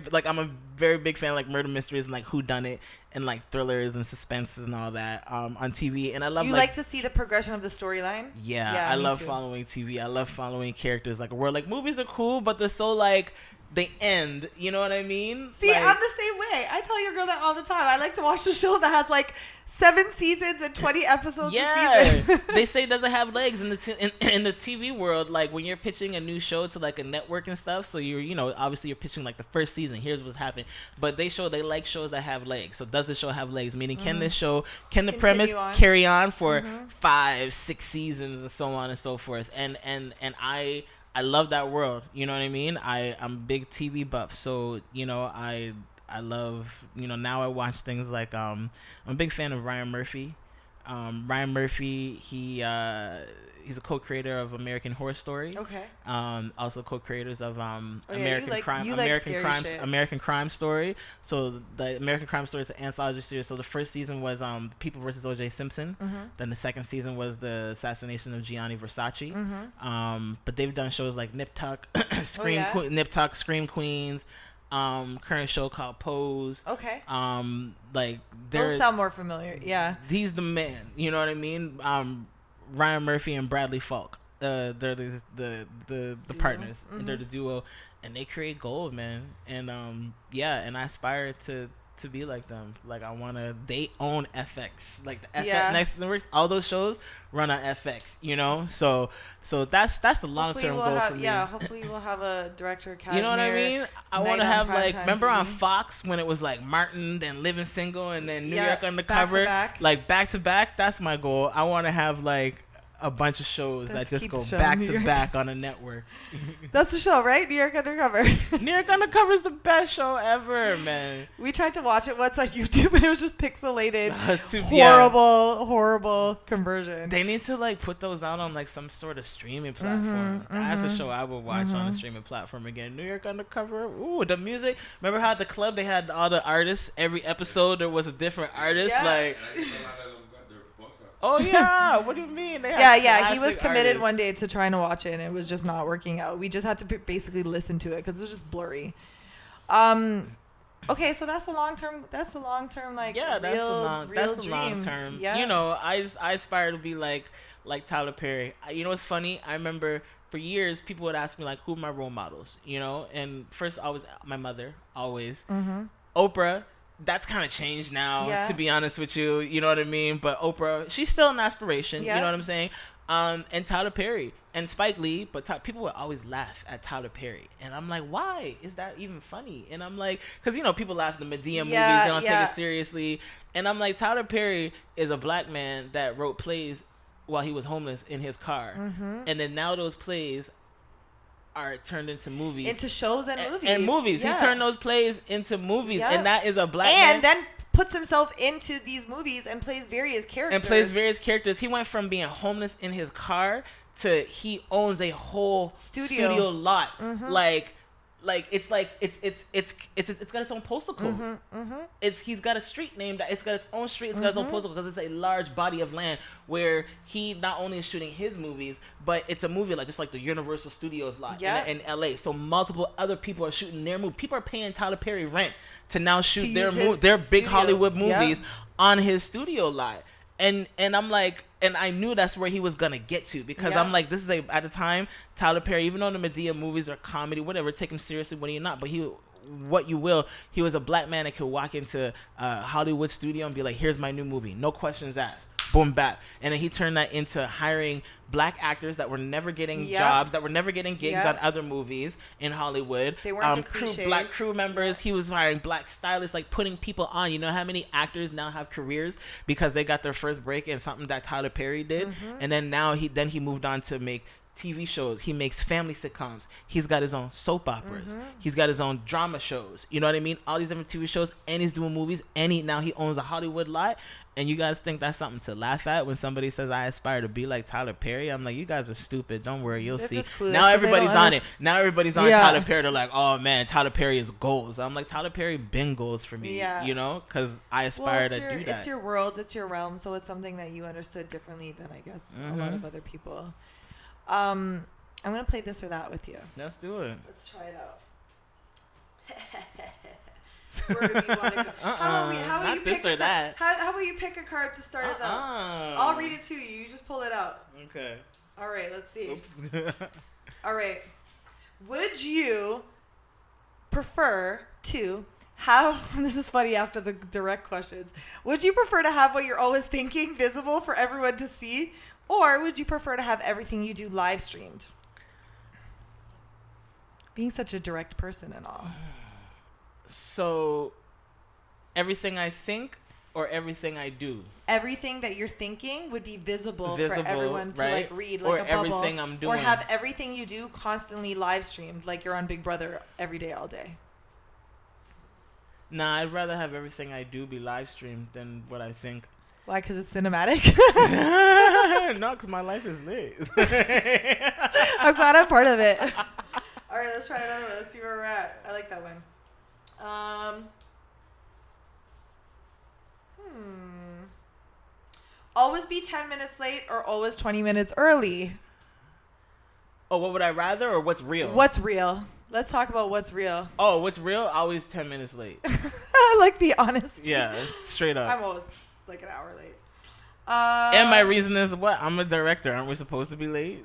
big fan of like murder mysteries and like whodunit and like thrillers and suspenses and all that on TV. And I love like to see the progression of the storyline. I love following TV. I love following characters like a world. Like movies are cool, but they're so like they end. You know what I mean? See, I'm the same way. I tell your girl that all the time. I like to watch a show that has like 7 seasons and 20 episodes a season. They say it doesn't have legs in the TV world. Like when you're pitching a new show to like a network and stuff, so you're obviously you're pitching like the first season. Here's what's happening, but they like shows that have legs. So does the show have legs? Meaning, can the premise carry on for 5, 6 seasons and so on and so forth? And I love that world. You know what I mean? I'm a big TV buff, so I love, now I watch things like, I'm a big fan of Ryan Murphy. Ryan Murphy, he's a co-creator of American Horror Story. Okay. Also co-creators of American Crime Story. So the American Crime Story is an anthology series. So the first season was People versus O.J. Simpson. Then the second season was the assassination of Gianni Versace. But they've done shows like Nip Tuck, Scream Queens. current show called Pose. Okay. Like those sound more familiar. Yeah. He's the man. You know what I mean? Ryan Murphy and Bradley Falk. They're the partners. Mm-hmm. They're the duo, and they create gold, man. And and I aspire to be like them. Like they own FX. Like the FX Next Networks, all those shows run on FX, you know? So that's the long term goal for me. Yeah, hopefully we'll have a director of Cazhhmere. You know what I mean? I want to have like, remember TV? On Fox when it was like Martin, then Living Single, and then New York Undercover, back. like back to back. That's my goal. I want to have like a bunch of shows that just go back to back on a network. That's the show, right? New York Undercover. New York Undercover is the best show ever, man. We tried to watch it once on YouTube, and it was just pixelated, horrible conversion. They need to like put those out on like some sort of streaming platform. That's a show I would watch on a streaming platform again. New York Undercover. Ooh, the music. Remember how at the club they had all the artists? Every episode there was a different artist. Yeah. Like. Oh yeah, what do you mean? He was committed one day to trying to watch it, and it was just not working out. We just had to basically listen to it because it was just blurry. Okay, so that's the long term. That's the long term, like that's the long term. Yeah. You know, I aspire to be like Tyler Perry. You know what's funny? I remember for years people would ask me like, who are my role models? You know, and first always my mother, always Oprah. That's kind of changed now, to be honest with you. You know what I mean? But Oprah, she's still an aspiration. You know what I'm saying? And Tyler Perry and Spike Lee. But people would always laugh at Tyler Perry. And I'm like, why is that even funny? And I'm like, because, you know, people laugh at the Medea movies. They don't take it seriously. And I'm like, Tyler Perry is a black man that wrote plays while he was homeless in his car. And then now those plays are turned into movies, into shows and movies. He turned those plays into movies, and that is a black man. And then puts himself into these movies and plays various characters. He went from being homeless in his car to he owns a whole studio lot. Like it's got its own postal code. He's got a street named. It's got its own street. It's got its own postal code because it's a large body of land where he not only is shooting his movies, but it's a movie like just like the Universal Studios lot in LA. So multiple other people are shooting their movie. People are paying Tyler Perry rent to now shoot their big Hollywood movies on his studio lot. And I'm like, and I knew that's where he was gonna get to because I'm like, this is at the time Tyler Perry, even though the Medea movies are comedy, whatever, take him seriously when you're not, but he was a black man that could walk into a Hollywood studio and be like, here's my new movie, no questions asked, boom, bap. And then he turned that into hiring black actors that were never getting jobs, that were never getting gigs on other movies in Hollywood. They weren't black crew members. He was hiring black stylists, like putting people on. You know how many actors now have careers because they got their first break in something that Tyler Perry did, and then now he moved on to make TV shows. He makes family sitcoms. He's got his own soap operas. He's got his own drama shows. You know what I mean? All these different TV shows, and he's doing movies, and now he owns a Hollywood lot. And you guys think that's something to laugh at when somebody says I aspire to be like Tyler Perry? I'm like, you guys are stupid. Don't worry, you'll see. Now everybody's on it. Now everybody's on Tyler Perry. They're like, oh man, Tyler Perry is goals. I'm like, Tyler Perry been goals for me. You know, because I aspire to do that. It's your world. It's your realm. So it's something that you understood differently than I guess a lot of other people. I'm gonna play this or that with you. Let's do it. Let's try it out. Where do we want to go? How about you pick that? How about you pick a card to start us out? I'll read it to you. You just pull it out. Okay. All right. Let's see. Oops. All right. Would you prefer to have? This is funny after the direct questions. Would you prefer to have what you're always thinking visible for everyone to see, or would you prefer to have everything you do live streamed? Being such a direct person and all. So, everything I think or everything I do? Everything that you're thinking would be visible for everyone to like read, like or a bubble. Everything I'm doing. Or have everything you do constantly live streamed, like you're on Big Brother every day, all day. Nah, I'd rather have everything I do be live streamed than what I think. Why? Because it's cinematic? No, because my life is lit. I'm glad I'm part of it. All right, let's try another one. Let's see where we're at. I like that one. Always be 10 minutes late or always 20 minutes early? Oh, what would I rather or what's real? What's real? Let's talk about what's real. Oh, what's real? Always 10 minutes late. I like the honesty. Yeah, straight up. I'm always like an hour late. And my reason is what? I'm a director. Aren't we supposed to be late?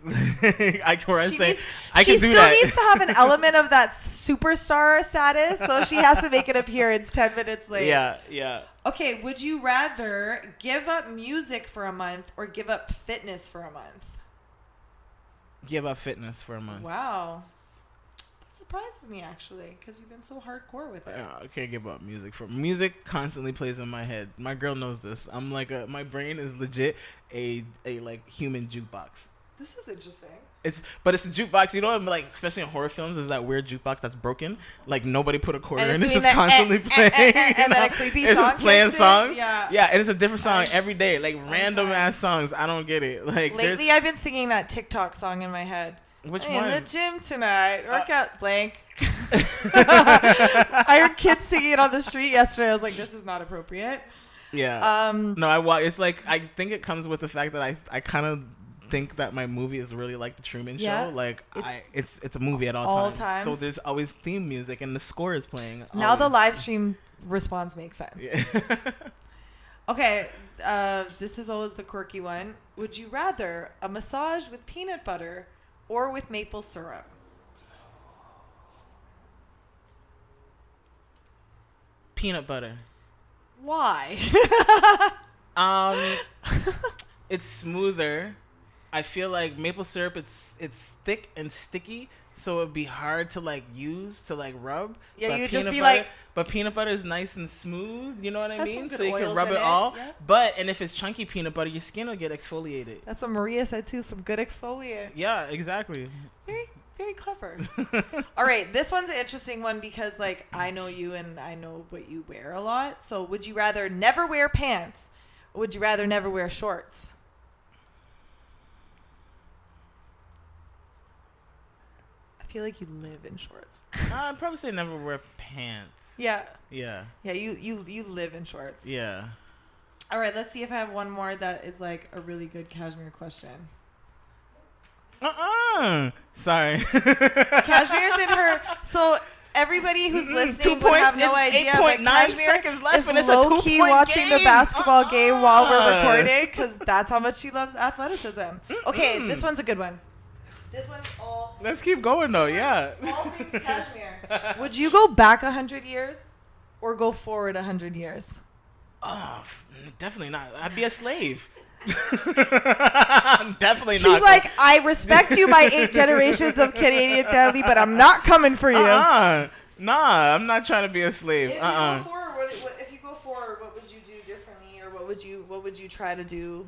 I can say I can do that. She still needs to have an element of that superstar status, so she has to make an appearance 10 minutes late. Yeah, yeah. Okay, would you rather give up music for a month or give up fitness for a month? Give up fitness for a month. Wow. Surprises me actually because you've been so hardcore with it. I can't give up music constantly plays in my head. My girl knows this. I'm like my brain is legit a like human jukebox. This is interesting. But it's the jukebox, you know, like especially in horror films, is that weird jukebox that's broken. Like nobody put a quarter in. It's just constantly playing. And then a creepy it's song. It's just playing songs. Yeah. Yeah, and it's a different song every day. Like random ass songs. I don't get it. Like lately I've been singing that TikTok song in my head. Which one? In the gym tonight. Workout blank. I heard kids singing it on the street yesterday. I was like, this is not appropriate. Yeah. No, it's like I think it comes with the fact that I kind of think that my movie is really like the Truman Show. Like it's a movie at all times. So there's always theme music and the score is playing. Now always. The live stream response makes sense. Yeah. Okay. This is always the quirky one. Would you rather a massage with peanut butter or with maple syrup? Peanut butter. Why? It's smoother. I feel like maple syrup, it's thick and sticky, so it'd be hard to like use to like rub. Yeah, you'd just be like. But peanut butter is nice and smooth. You know what I mean? So you can can rub it all. Yeah. And if it's chunky peanut butter, your skin will get exfoliated. That's what Maria said too. Some good exfoliant. Yeah, exactly. Very, very clever. All right, this one's an interesting one because like I know you and I know what you wear a lot. So would you rather never wear pants, or would you rather never wear shorts? I feel like you live in shorts. I'd probably say never wear pants. Yeah. Yeah. Yeah, you live in shorts. Yeah. All right, let's see if I have one more that is like a really good Cazhhmere question. Sorry. Cazhhmere's in her. So everybody who's listening would have no idea. 8.9 seconds left, and it's a 2-point watching game. The basketball game while we're recording because that's how much she loves athleticism. Okay, this one's a good one. This one's all. Let's keep going though. Yeah. All things Cazhhmere. Would you go back 100 years or go forward 100 years? Oh, definitely not. I'd be a slave. Definitely not. She's like, I respect you, my 8 generations of Canadian family, but I'm not coming for you. Nah, I'm not trying to be a slave. If you go forward, what would you do differently, or what would you try to do?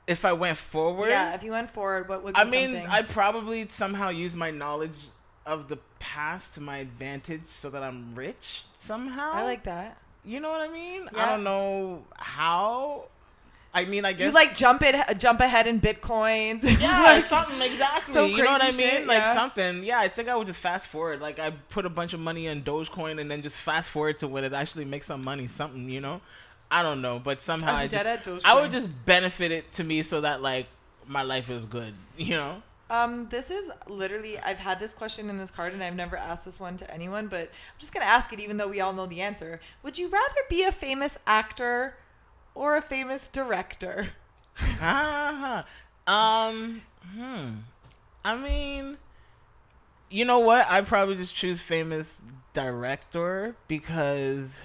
If I went forward? Yeah, if you went forward, what would be something? I'd probably somehow use my knowledge of the past to my advantage so that I'm rich somehow. I like that. You know what I mean? Yeah. I don't know how. I mean, I guess you like jump ahead in bitcoins. Yeah, like, something exactly. So you know what I mean? Shit, like something. Yeah, I think I would just fast forward. Like I put a bunch of money in Dogecoin and then just fast forward to when it actually makes some money. Something, you know? I don't know, but somehow I would just benefit it to me so that like my life is good. You know? This is literally, I've had this question in this card and I've never asked this one to anyone, but I'm just going to ask it even though we all know the answer. Would you rather be a famous actor or a famous director? I mean, you know what? I'd probably just choose famous director because,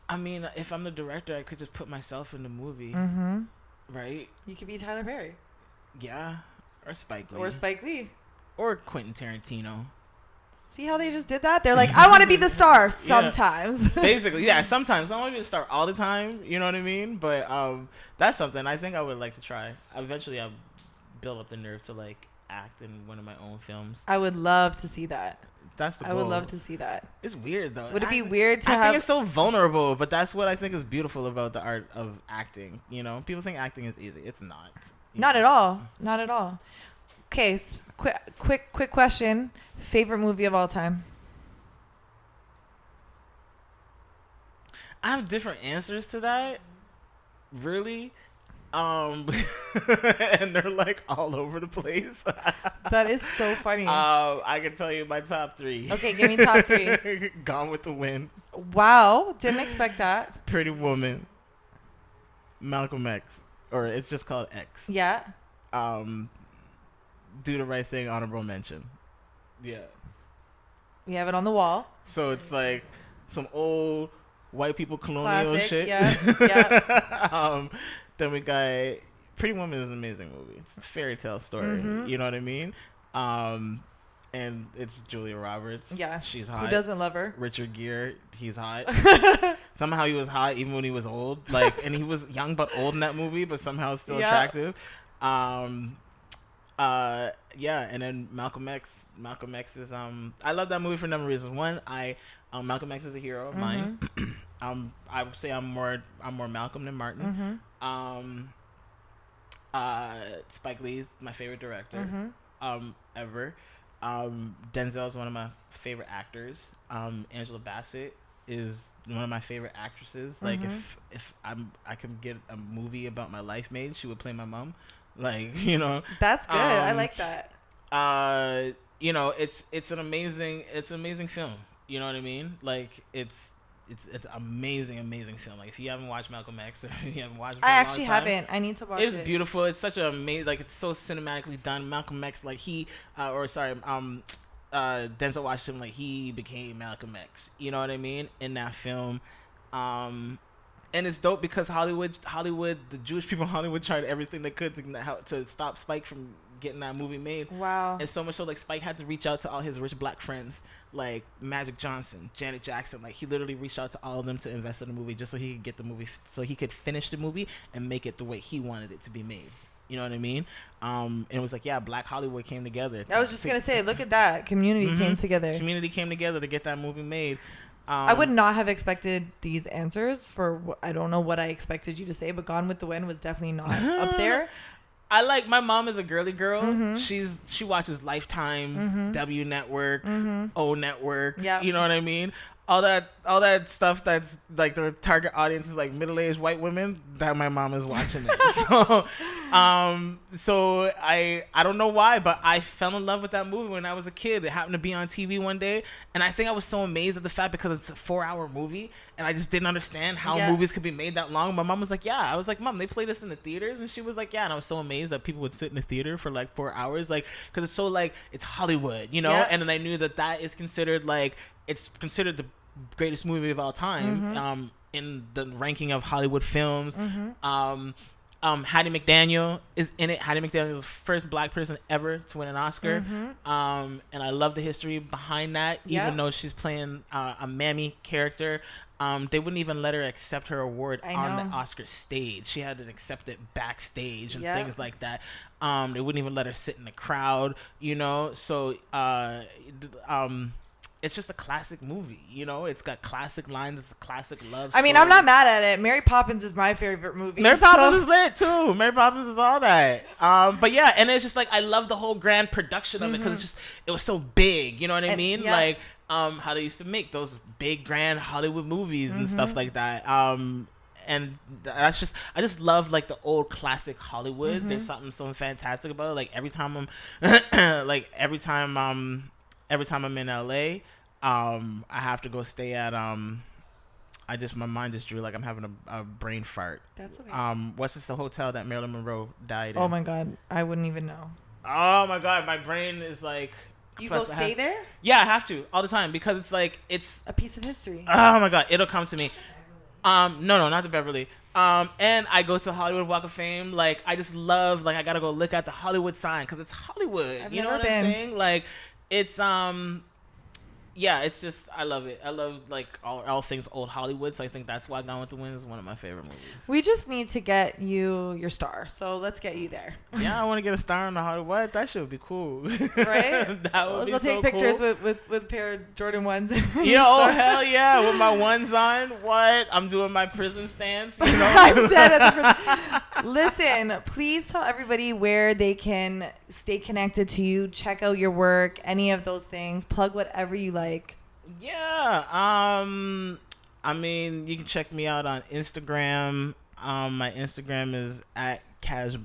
I mean, if I'm the director, I could just put myself in the movie. Mm-hmm. Right? You could be Tyler Perry. Yeah. Or Spike Lee. Or Spike Lee. Or Quentin Tarantino. See how they just did that? They're like, I want to be the star sometimes. Yeah. Basically, yeah, sometimes. I don't want to be the star all the time. You know what I mean? But that's something I think I would like to try. Eventually, I'll build up the nerve to like act in one of my own films. I would love to see that. That's the goal. I would love to see that. It's weird though. Would it be weird to I have? think it's so vulnerable, but that's what I think is beautiful about the art of acting. You know, people think acting is easy. It's not. Not at all. Not at all. Okay, quick question. Favorite movie of all time? I have different answers to that. Really? and they're like all over the place. That is so funny. I can tell you my top 3. Okay, give me top 3. Gone with the Wind. Wow, didn't expect that. Pretty Woman. Malcolm X, or it's just called X. Yeah. Do the Right Thing, honorable mention. Yeah. We have it on the wall. So it's like some old white people colonial Classic, shit. Yeah. Then we got Pretty Woman is an amazing movie. It's a fairy tale story. Mm-hmm. You know what I mean? And it's Julia Roberts. Yeah. She's hot. Who doesn't love her? Richard Gere, he's hot. Somehow he was hot even when he was old. Like, and he was young but old in that movie, but somehow still attractive. Yeah, and then Malcolm X. Malcolm X is I love that movie for a number of reasons. One, Malcolm X is a hero of mine. I would say I'm more Malcolm than Martin. Spike Lee is my favorite director ever. Denzel is one of my favorite actors. Angela Bassett is one of my favorite actresses. Like if I could get a movie about my life made, she would play my mom. Like, you know, that's good. I like that. You know, it's an amazing film. You know what I mean? Like it's amazing film. Like if you haven't watched Malcolm X, or you haven't watched it for I a long actually time, haven't. I need to watch it. It's beautiful. It's such an amazing, like it's so cinematically done. Malcolm X, like Denzel Washington, like he became Malcolm X. You know what I mean? In that film. And it's dope because Hollywood, the Jewish people in Hollywood tried everything they could to stop Spike from getting that movie made. Wow. And so much so, like, Spike had to reach out to all his rich black friends, like Magic Johnson, Janet Jackson. Like, he literally reached out to all of them to invest in the movie just so he could get the movie, so he could finish the movie and make it the way he wanted it to be made. You know what I mean? And it was like, yeah, Black Hollywood came together. I was just going to say, look at that. Community came together. Community came together to get that movie made. I would not have expected these answers for, I don't know what I expected you to say, but Gone with the Wind was definitely not up there. My mom is a girly girl. She watches Lifetime, W Network, O Network. Yeah. You know what I mean? All that stuff that's like the target audience is like middle-aged white women, that my mom is watching it. So I don't know why, but I fell in love with that movie when I was a kid. It happened to be on TV one day, and I think I was so amazed at the fact because it's a 4-hour movie, and I just didn't understand how movies could be made that long. My mom was like, yeah. I was like, Mom, they play this in the theaters? And she was like, yeah. And I was so amazed that people would sit in the theater for like 4 hours, like, because it's so like, it's Hollywood, you know? Yeah. And then I knew that is considered like, it's considered the greatest movie of all time in the ranking of Hollywood films. Hattie McDaniel is in it. Hattie McDaniel is the first black person ever to win an Oscar. And I love the history behind that. Even though she's playing a mammy character, they wouldn't even let her accept her award on the Oscar stage. She had to accept it backstage and things like that. They wouldn't even let her sit in the crowd, you know? So it's just a classic movie, you know? It's got classic lines. It's a classic love story. I mean, I'm not mad at it. Mary Poppins is my favorite movie. Mary Poppins is lit, too. Mary Poppins is all that. But yeah, and it's just like, I love the whole grand production of it because it was so big, you know what I mean? Yeah. Like, how they used to make those big, grand Hollywood movies and stuff like that. And that's just, I just love like the old classic Hollywood. There's something so fantastic about it. Like every time I'm in LA, I have to go stay at my mind just drew like I'm having a brain fart. That's okay. What's this, the hotel that Marilyn Monroe died in? Oh my God, I wouldn't even know. Oh my God, my brain is like. You go stay there? Yeah, I have to all the time because it's like it's a piece of history. Oh my God, it'll come to me. No, not the Beverly. And I go to Hollywood Walk of Fame. Like I just love, like I gotta go look at the Hollywood sign because it's Hollywood. I've you know never what been. I'm saying? Like it's yeah, it's just, I love it. I love like all things old Hollywood, so I think that's why Gone with the Wind is one of my favorite movies. We just need to get you your star, so let's get you there. Yeah, I want to get a star in the Hollywood. That shit would be cool, right? That would be so cool. We'll take pictures with a pair of Jordan ones. Yeah, oh hell yeah, with my ones on. What? I'm doing my prison stance. You know? I'm dead at the prison. Listen, please tell everybody where they can stay connected to you, check out your work, any of those things. Plug whatever you like. Yeah. I mean, you can check me out on Instagram. My Instagram is at Cazhh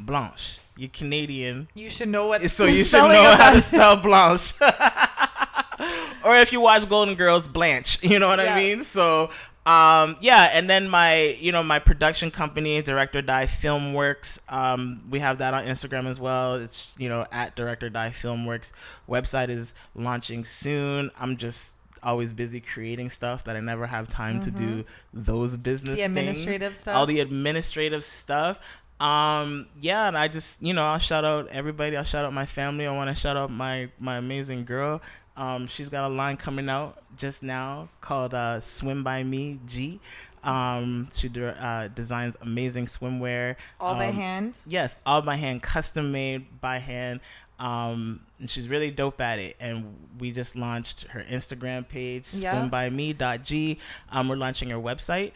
Blanche. You're Canadian. You should know what. So you should know how to spell Blanche. Or if you watch Golden Girls, Blanche. You know what I mean? So, and then my production company, Director Die Filmworks. We have that on Instagram as well. It's, at Director Die Filmworks. Website is launching soon. I'm just always busy creating stuff that I never have time to do those business things. Administrative stuff. All the administrative stuff. And I just, I'll shout out everybody. I'll shout out my family. I want to shout out my amazing girl. She's got a line coming out just now called Swim by Me G. She designs amazing swimwear. All by hand? Yes, all by hand, custom made by hand. And she's really dope at it. And we just launched her Instagram page, swimbyme.g. We're launching her website.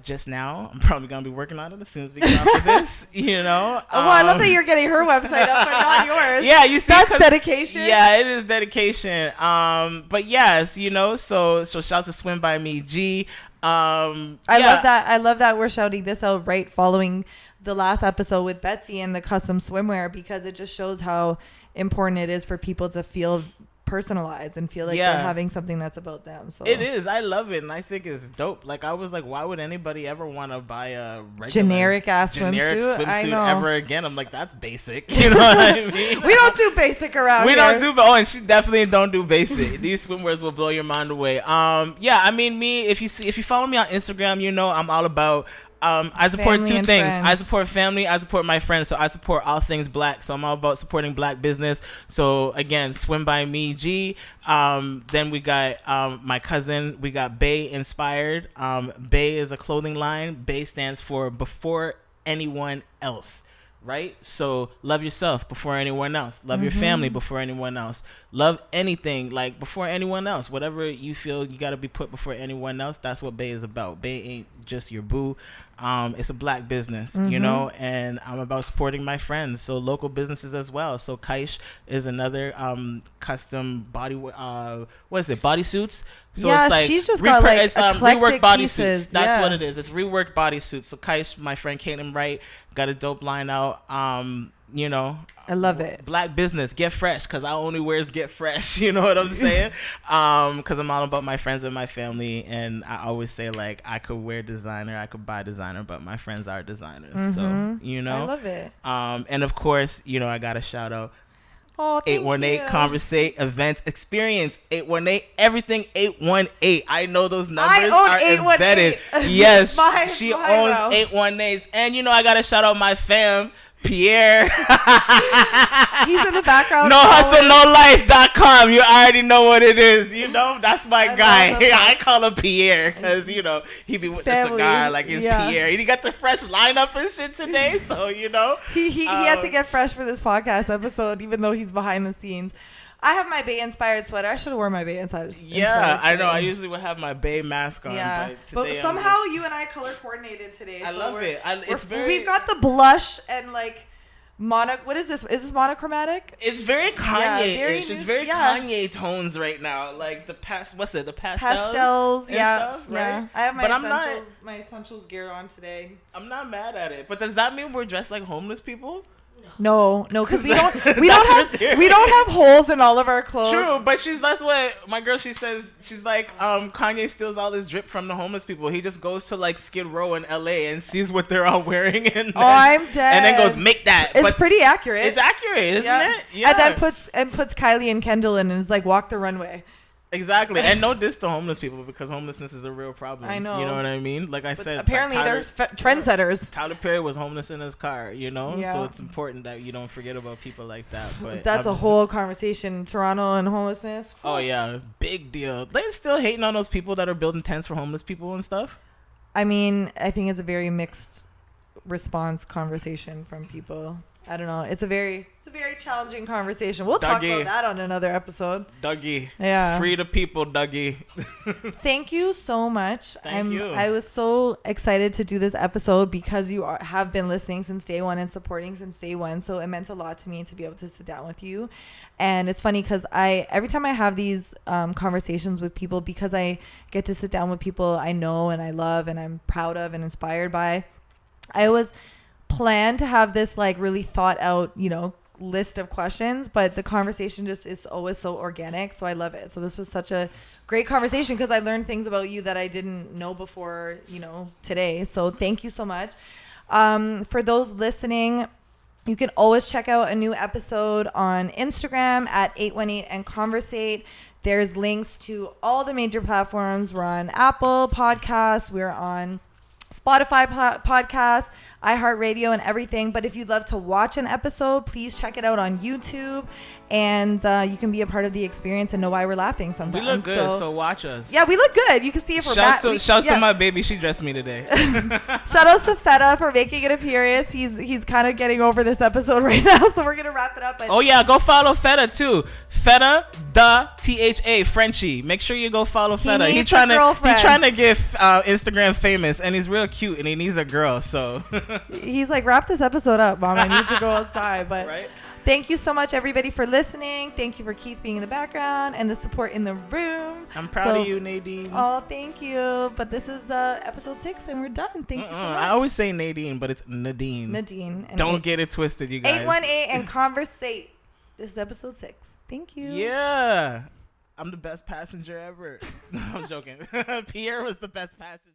Just now. I'm probably gonna be working on it as soon as we get off of this. I love that you're getting her website up and not yours. Yeah, you see, that's dedication. Yeah, it is dedication. But yes, so shouts to Swim by Me G. I love that. I love that we're shouting this out right following the last episode with Betsy and the custom swimwear, because it just shows how important it is for people to feel personalized and feel like they're having something that's about them. So it is. I love it, and I think it's dope. Like, I was like, why would anybody ever want to buy a regular generic swimsuit ever again? I'm like, that's basic. You know what I mean? We don't do basic around here. And she definitely don't do basic. These swimwears will blow your mind away. Me, if you follow me on Instagram, I'm all about I support family two things. Friends. I support family. I support my friends. So I support all things black. So I'm all about supporting black business. So again, Swim by Me G. Then we got my cousin. We got Bay Inspired. Bay is a clothing line. Bay stands for Before Anyone Else. Right? So love yourself before anyone else. Love your family before anyone else. Love anything like before anyone else. Whatever you feel you got to be put before anyone else, that's what Bay is about. Bay ain't just your boo. It's a black business, and I'm about supporting my friends. So local businesses as well. So Cazhhmere is another custom bodysuits. So it's like she's just got like reworked bodysuits. pieces. That's what it is. It's reworked bodysuits. So Cazhhmere, my friend Caitlin Wright, got a dope line out. I love it. Black business, get fresh, because I only wears get fresh. You know what I'm saying? Because I'm all about my friends and my family, and I always say, like, I could wear designer, I could buy designer, but my friends are designers. So, I love it. And of course, I got to shout out 818 Conversate Events Experience. 818 everything 818. I know those numbers I own are 818. embedded. Yes, she owns owns 818s. And I gotta shout out my fam, Pierre. He's in the background. NoHustleNoLife.com. You already know what it is. That's my guy. I call him Pierre because he be with the cigar like it's Pierre. He got the fresh lineup and shit today, so he had to get fresh for this podcast episode, even though he's behind the scenes. I have my Bay inspired sweater. I should have worn my Bay inspired. Yeah, I know. I usually would have my Bay mask on. Yeah, but today somehow you and I color coordinated today. I love it. We've got the blush and like what is this? Is this monochromatic? It's very Kanye-ish. Yeah, it's very Kanye tones right now. Like the pastels? Pastels, and stuff, right? Yeah. I have my essentials gear on today. I'm not mad at it. But does that mean we're dressed like homeless people? No, because we don't have holes in all of our clothes. True, but that's what my girl, she says. She's like, Kanye steals all his drip from the homeless people. He just goes to like Skid Row in LA and sees what they're all wearing, and I'm dead. And then goes make that. It's pretty accurate. It's accurate, isn't it? Yeah. And then puts Kylie and Kendall in, and it's like walk the runway. Exactly. And no diss to homeless people, because homelessness is a real problem. I know. You know what I mean? Like I said, apparently they're trendsetters. Tyler Perry was homeless in his car, Yeah. So it's important that you don't forget about people like that. But that's a whole conversation. Toronto and homelessness. Oh yeah, big deal. They're still hating on those people that are building tents for homeless people and stuff. I mean, I think it's a very mixed response conversation from people. I don't know. It's a very challenging conversation. We'll talk about that on another episode. Dougie. Yeah. Free the people, Dougie. Thank you so much. Thank you. I was so excited to do this episode because you have been listening since day one and supporting since day one. So it meant a lot to me to be able to sit down with you. And it's funny because every time I have these conversations with people, because I get to sit down with people I know and I love and I'm proud of and inspired by, I always plan to have this like really thought out, list of questions, but the conversation just is always so organic. So I love it. So this was such a great conversation because I learned things about you that I didn't know before, today. So thank you so much. For those listening, you can always check out a new episode on Instagram at 818 and Conversate. There's links to all the major platforms. We're on Apple Podcasts. We're on Spotify podcast, iHeartRadio, and everything. But if you'd love to watch an episode, please check it out on YouTube, and you can be a part of the experience and know why we're laughing sometimes. We look good, so watch us. Yeah, we look good. You can see if we're Shouts to my baby. She dressed me today. Shout out to Feta for making an appearance. He's kind of getting over this episode right now, so we're gonna wrap it up. Oh yeah, go follow Feta too. Feta the THA Frenchie. Make sure you go follow Feta. He's trying to get Instagram famous, and he's real cute, and he needs a girl. So he's like, wrap this episode up, Mom. I need to go outside. But right? Thank you so much, everybody, for listening. Thank you for Keith being in the background and the support in the room. I'm proud of you, Nadine. Oh, thank you. But this is the episode 6, and we're done. Thank you so much. I always say Nadine, but it's Nadine. Nadine. And don't get it twisted, you guys. 818 and Conversate. This is episode 6. Thank you. Yeah. I'm the best passenger ever. No, I'm joking. Pierre was the best passenger.